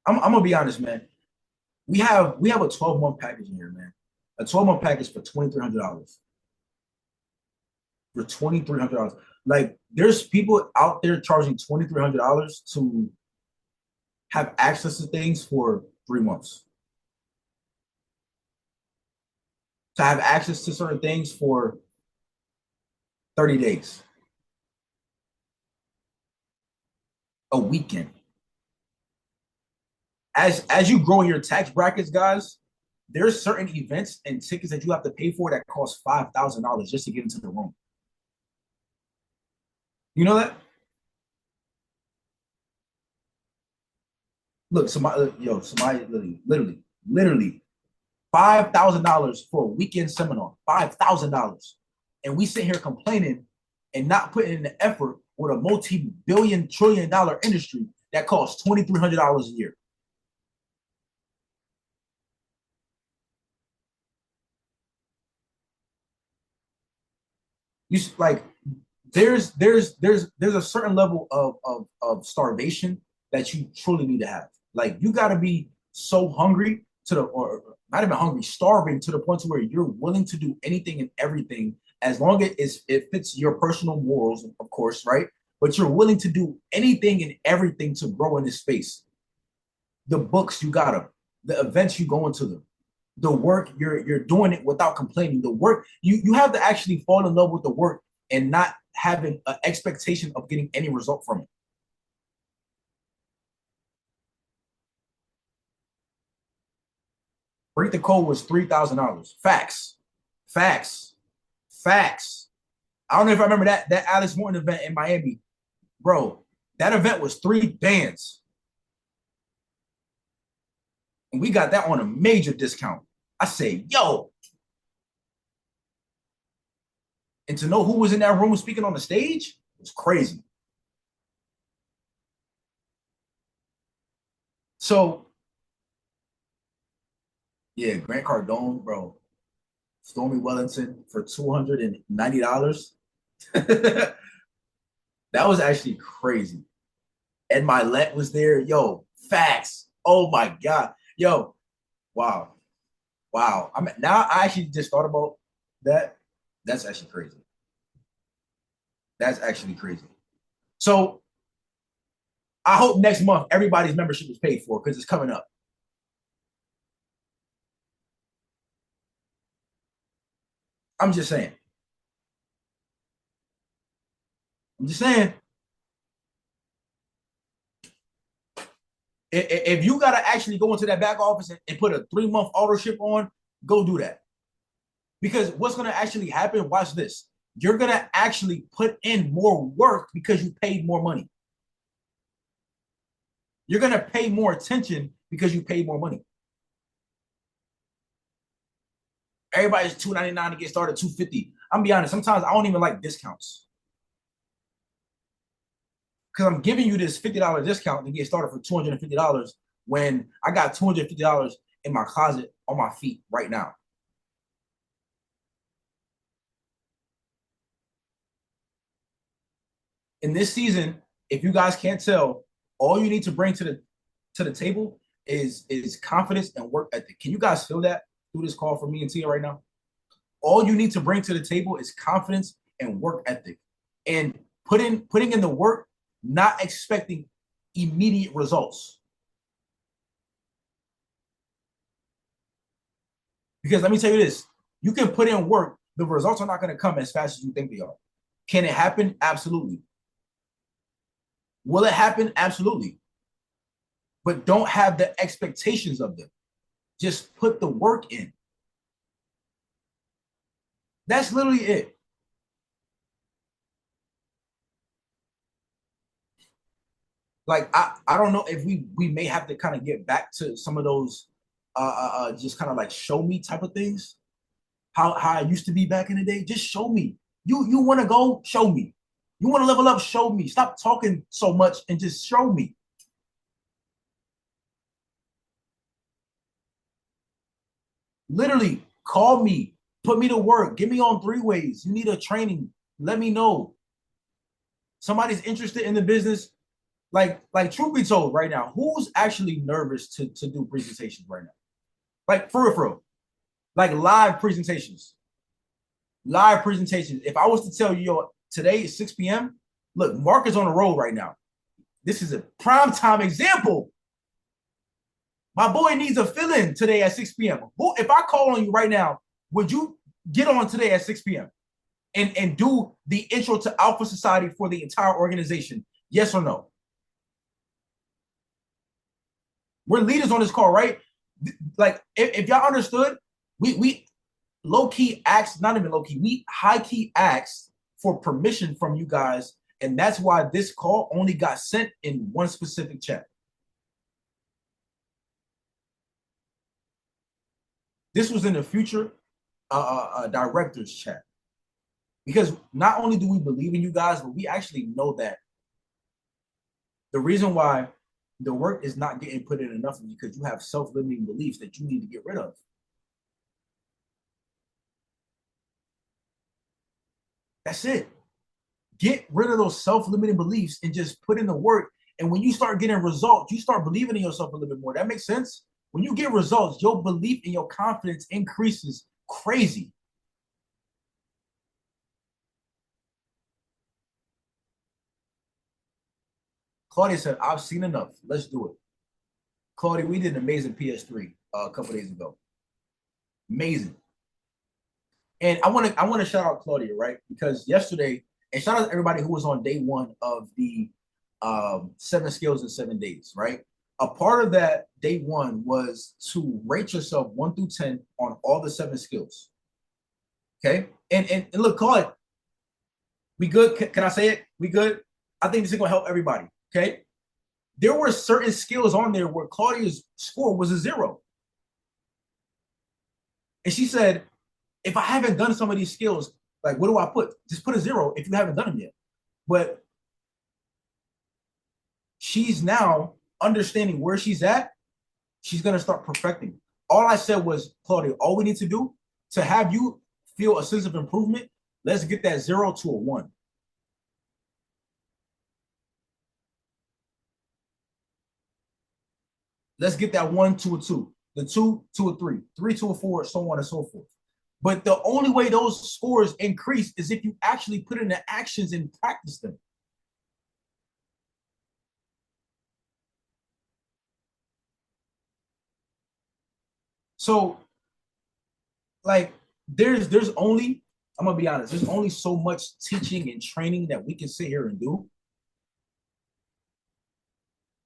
[SPEAKER 2] I'm gonna be honest, man. We have a 12-month package in here, man. A 12-month package for $2,300. For $2,300, like there's people out there charging $2,300 to have access to things for 3 months, to have access to certain things for 30 days, a weekend. As you grow in your tax brackets, guys, there's certain events and tickets that you have to pay for that cost $5,000 just to get into the room. You know that? Look, somebody literally $5,000 for a weekend seminar, $5,000, and we sit here complaining and not putting in the effort with a multi-billion trillion dollar industry that costs $2,300 a year. You like there's a certain level of starvation that you truly need to have. Like you got to be so hungry to the or not even hungry, starving to the point to where you're willing to do anything and everything as long as it fits your personal morals, of course, right? But you're willing to do anything and everything to grow in this space. The books you got them, the events you go into them, the work you're doing it without complaining. The work you have to actually fall in love with the work and not having an expectation of getting any result from it. Break the code was $3,000. Facts, facts, facts. I don't know if I remember that Alice Morton event in Miami, bro. That event was 3 bands, and we got that on a major discount. I say, yo, and to know who was in that room speaking on the stage was crazy. So yeah, Grant Cardone, bro, Stormy Wellington for $290. That was actually crazy. Ed Milet was there. Yo, facts. Oh my God. Yo, wow. Wow. I mean, now I actually just thought about that. That's actually crazy. That's actually crazy. So I hope next month everybody's membership is paid for because it's coming up. I'm just saying. I'm just saying. If you gotta actually go into that back office and put a 3 month auto-ship on, go do that. Because what's gonna actually happen, watch this. You're gonna actually put in more work because you paid more money. You're gonna pay more attention because you paid more money. Everybody's $299 to get started, $250. I'm gonna be honest, sometimes I don't even like discounts. Because I'm giving you this $50 discount to get started for $250 when I got $250 in my closet on my feet right now. In this season, if you guys can't tell, all you need to bring to the table is confidence and work ethic. Can you guys feel that through this call for me and Tia right now? All you need to bring to the table is confidence and work ethic, and putting in the work, not expecting immediate results. Because let me tell you this, you can put in work, the results are not going to come as fast as you think they are. Can it happen? Absolutely. Will it happen? Absolutely. But don't have the expectations of them. Just put the work in. That's literally it. Like I don't know if we may have to kind of get back to some of those just kind of like show me type of things. How I used to be back in the day. Just show me. You want to go? Show me. You want to level up? Show me. Stop talking so much and just show me. Literally, call me, put me to work, get me on 3 ways. You need a training, let me know. Somebody's interested in the business. Like truth be told, right now, who's actually nervous to do presentations right now? Like for real. Like live presentations. Live presentations. If I was to tell you, yo, today is 6 p.m., look, Mark is on the road right now. This is a prime time example. My boy needs a fill-in today at 6 p.m. If I call on you right now, would you get on today at 6 p.m. and do the intro to Alpha Society for the entire organization? Yes or no? We're leaders on this call, right? Like, if y'all understood, we low-key asked, not even low-key, we high-key asked for permission from you guys, and that's why this call only got sent in one specific chat. This was in the future director's chat. Because not only do we believe in you guys, but we actually know that the reason why the work is not getting put in enough is because you have self-limiting beliefs that you need to get rid of. That's it. Get rid of those self-limiting beliefs and just put in the work. And when you start getting results, you start believing in yourself a little bit more. That makes sense? When you get results, your belief and your confidence increases crazy. Claudia said, I've seen enough. Let's do it. Claudia, we did an amazing PS3 a couple days ago. Amazing. And I want to shout out Claudia, right? Because yesterday, and shout out to everybody who was on day one of the 7 skills in 7 days, right? A part of that day one was to rate yourself 1 through 10 on all the 7 skills. Okay. And look, call it. We good? Can I say it? We good? I think this is gonna help everybody. Okay. There were certain skills on there where Claudia's score was a 0. And she said, if I haven't done some of these skills, like what do I put? Just put a 0 if you haven't done them yet. But she's now understanding where she's at She's gonna start perfecting. All I said was, Claudia, all we need to do to have you feel a sense of improvement, let's get that 0 to a 1. Let's get that 1 to a 2, the 2 to a 3, 3 to a 4, so on and so forth. But the only way those scores increase is if you actually put in the actions and practice them. So, like, there's only, I'm gonna be honest, there's only so much teaching and training that we can sit here and do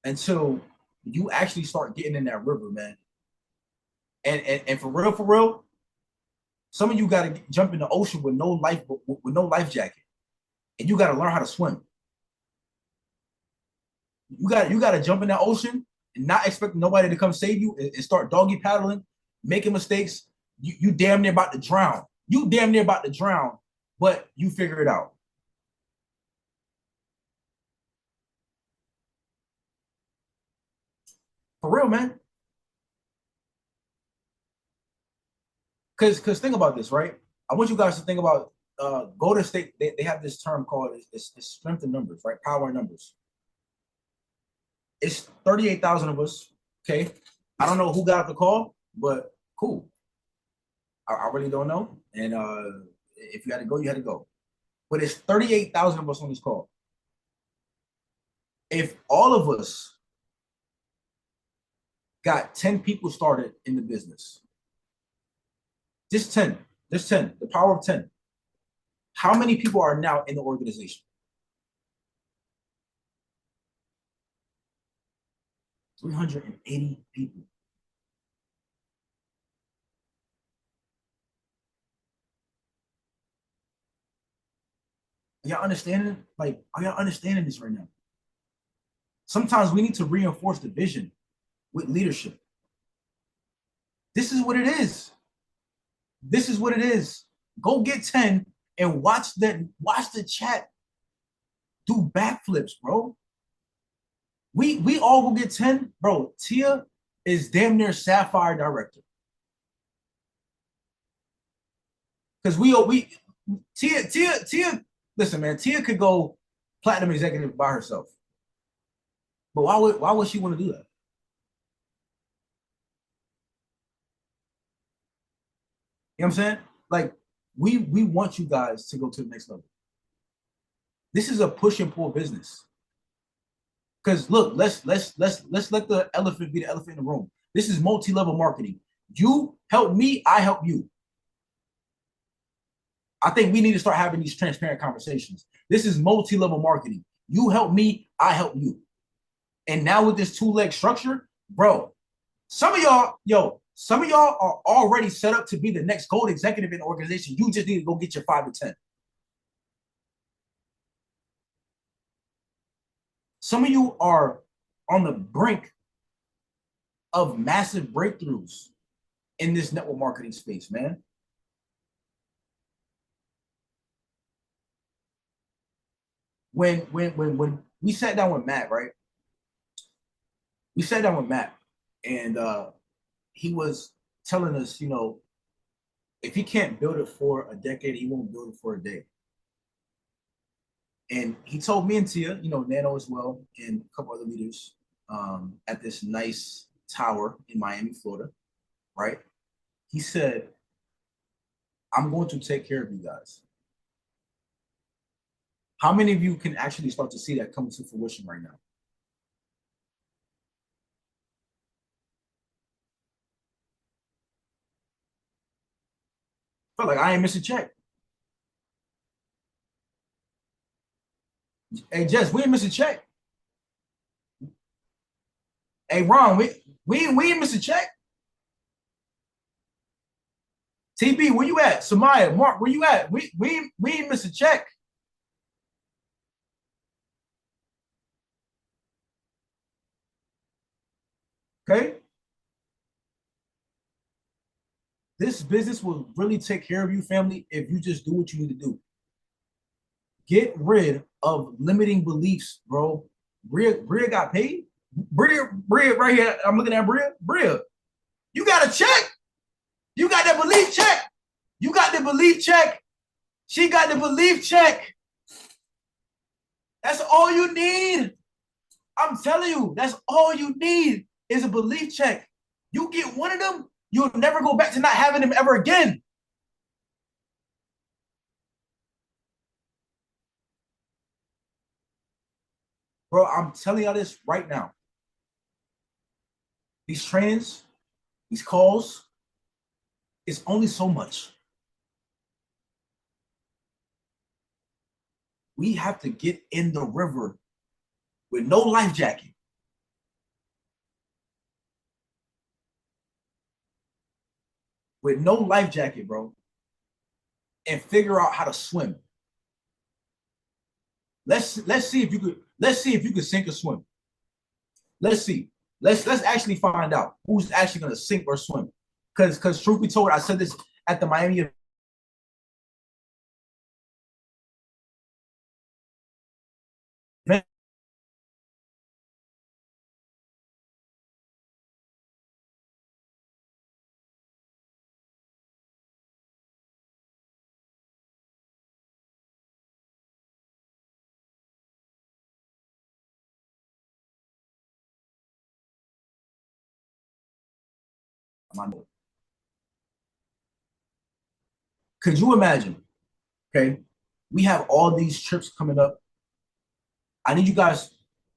[SPEAKER 2] until you actually start getting in that river, man. And for real, some of you got to jump in the ocean with no life jacket, and you got to learn how to swim. You got to jump in that ocean and not expect nobody to come save you, and start doggy paddling, making mistakes. You damn near about to drown. You damn near about to drown, but you figure it out. For real, man. Because think about this, right? I want you guys to think about Golden State. They have this term called it's strength in numbers, right? Power in numbers. It's 38,000 of us. Okay. I don't know who got the call, but cool. I really don't know. And if you had to go, you had to go. But it's 38,000 of us on this call. If all of us got 10 people started in the business, just 10, just 10, the power of 10, how many people are now in the organization? 380 people. Y'all understanding? Like, are y'all understanding this right now? Sometimes we need to reinforce the vision with leadership. This is what it is. This is what it is. Go get 10 and watch the chat do backflips, bro. We all go get 10, bro. Tia is damn near Sapphire director. Because we Tia, listen, man, Tia could go platinum executive by herself. But why would she want to do that? You know what I'm saying? Like, we want you guys to go to the next level. This is a push and pull business. Because look, let's let the elephant be the elephant in the room. This is multi-level marketing. You help me, I help you. I think we need to start having these transparent conversations. This is multi-level marketing. You help me, I help you. And now with this two-leg structure, bro, some of y'all are already set up to be the next gold executive in the organization. You just need to go get your 5 to 10. Some of you are on the brink of massive breakthroughs in this network marketing space, man. When we sat down with Matt, right? We sat down with Matt, and he was telling us, if he can't build it for a decade, he won't build it for a day. And he told me and Tia, Nano as well, and a couple other leaders at this nice tower in Miami, Florida, right? He said, I'm going to take care of you guys. How many of you can actually start to see that come to fruition right now? Felt like I ain't missing check. Hey, Jess, we ain't missing check. Hey, Ron, we ain't missing check. TB, where you at? Samaya, Mark, where you at? We ain't missing check. Okay. This business will really take care of you, family, if you just do what you need to do. Get rid of limiting beliefs, bro. Bria got paid. Bria, right here. I'm looking at Bria. Bria, you got a check. You got the belief check. You got the belief check. She got the belief check. That's all you need. I'm telling you, that's all you need is a belief check. You get one of them, you'll never go back to not having them ever again. Bro, I'm telling y'all this right now. These trainings, these calls, it's only so much. We have to get in the river with no life jacket. With no life jacket, bro, and figure out how to swim. Let's see if you could sink or swim. Let's see. Let's actually find out who's actually gonna sink or swim. Because truth be told, I said this at the Miami event. Could you imagine? Okay, we have all these trips coming up. I need you guys.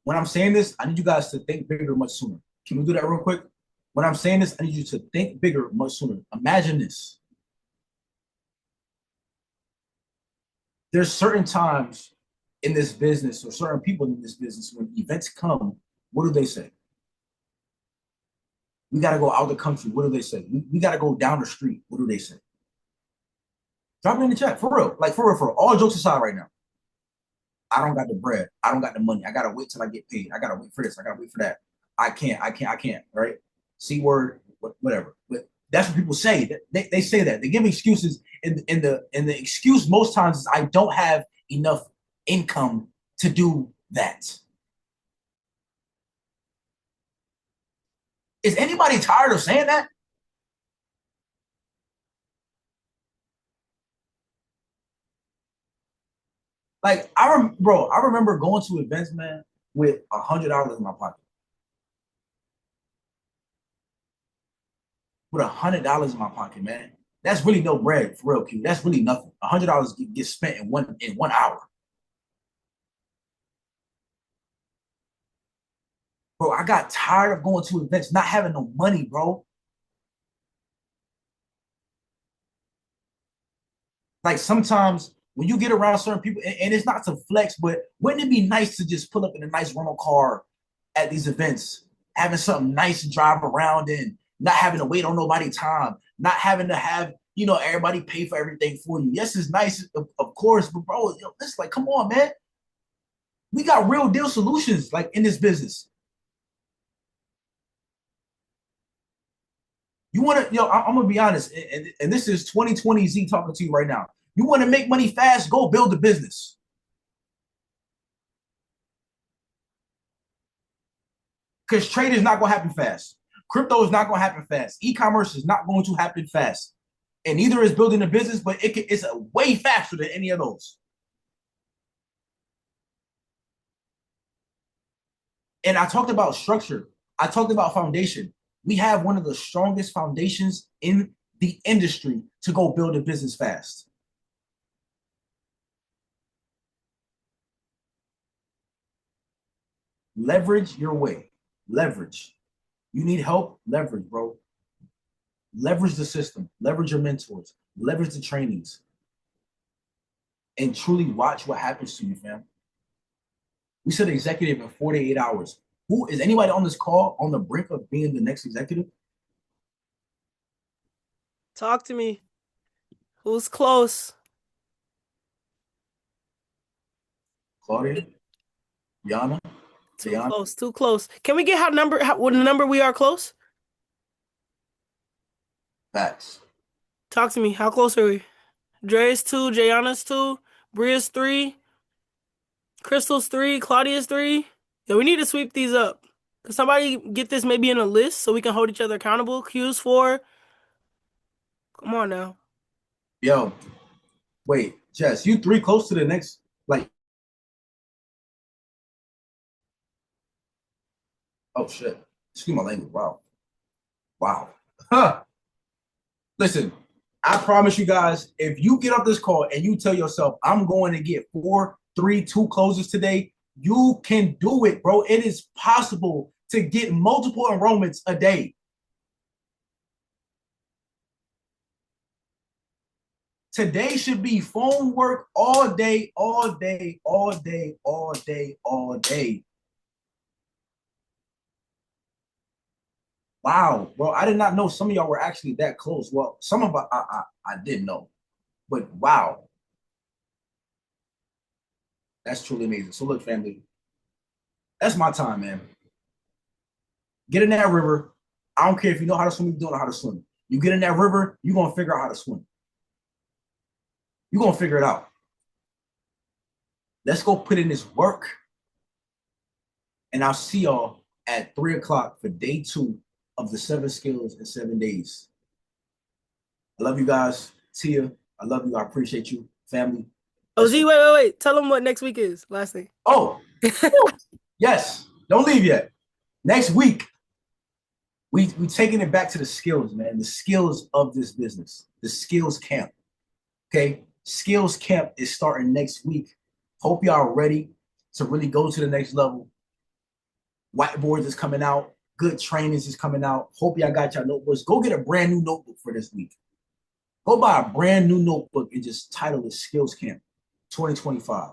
[SPEAKER 2] When I'm saying this, I need you guys to think bigger much sooner. Can we do that real quick? When I'm saying this, I need you to think bigger much sooner. Imagine this. There's certain times in this business or certain people in this business when events come, what do they say? We got to go out the country. What do they say? We got to go down the street. What do they say? Drop it in the chat for real. Like for real, for real. All jokes aside right now. I don't got the bread. I don't got the money. I gotta wait till I get paid. I gotta wait for this. I gotta wait for that. I can't. Right? C word, whatever. But that's what people say. They say that. They give excuses, and the excuse most times is I don't have enough income to do that. Is anybody tired of saying that? Like bro, I remember going to events, man, with $100 in my pocket. With $100 in my pocket, man. That's really no bread for real, Q. That's really nothing. $100 gets spent in 1 hour. Bro, I got tired of going to events, not having no money, bro. Like sometimes when you get around certain people, and it's not to flex, but wouldn't it be nice to just pull up in a nice rental car at these events, having something nice to drive around in, not having to wait on nobody time, not having to have, everybody pay for everything for you. Yes, it's nice, of course, but bro, it's like, come on, man. We got real deal solutions like in this business. You want to, I'm gonna be honest, and this is 2020 Z talking to you right now. You want to make money fast? Go build a business. Because trade is not gonna happen fast. Crypto is not gonna happen fast. E-commerce is not going to happen fast, and neither is building a business. But it's a way faster than any of those. And I talked about structure. I talked about foundation. We have one of the strongest foundations in the industry to go build a business fast. Leverage your way. Leverage. You need help? Leverage, bro. Leverage the system. Leverage your mentors. Leverage the trainings. And truly watch what happens to you, fam. We said executive in 48 hours. Who is anybody on this call on the brink of being the next executive?
[SPEAKER 1] Talk to me. Who's close?
[SPEAKER 2] Claudia, Yana,
[SPEAKER 1] Too
[SPEAKER 2] Diana.
[SPEAKER 1] close. Too close. Can we get what number we are close?
[SPEAKER 2] Facts.
[SPEAKER 1] Talk to me. How close are we? Dre's 2, Jayana's 2, Bria's 3, Crystal's 3, Claudia's 3. Yeah, we need to sweep these up. Could somebody get this maybe in a list so we can hold each other accountable? Cues for, come on now.
[SPEAKER 2] Yo, wait, Jess, you three close to the next, like, oh shit. Excuse my language. Wow. Wow. Huh. Listen, I promise you guys, if you get off this call and you tell yourself, I'm going to get 4, 3, 2 closes today, you can do it, bro. It is possible to get multiple enrollments a day. Today should be phone work all day, all day, all day, all day, all day. Wow, bro, I did not know some of y'all were actually that close. Well, some of I did know, but wow, that's truly amazing. So look, family, that's my time, man. Get in that river. I don't care if you know how to swim, you don't know how to swim. You get in that river, you're gonna figure out how to swim. You're gonna figure it out. Let's go put in this work. And I'll see y'all at 3 o'clock for day 2 of the 7 skills in 7 days. I love you guys. Tia, I love you. I appreciate you. Family.
[SPEAKER 1] Oh,
[SPEAKER 2] Let's
[SPEAKER 1] Z,
[SPEAKER 2] go.
[SPEAKER 1] wait. Tell them what next week is. Last thing.
[SPEAKER 2] Oh, yes. Don't leave yet. Next week, we taking it back to the skills, man. The skills of this business. The skills camp. Okay. Skills camp is starting next week. Hope y'all ready to really go to the next level. Whiteboards is coming out. Good trainings is coming out. Hope y'all got y'all notebooks. Go get a brand new notebook for this week. Go buy a brand new notebook and just title it Skills Camp 2025.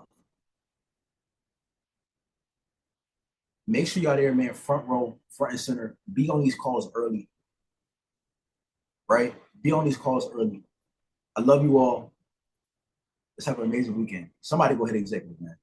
[SPEAKER 2] Make sure y'all there, man. Front row, front and center. Be on these calls early, right? Be on these calls early. I love you all. Let's have an amazing weekend. Somebody go ahead and executive, man.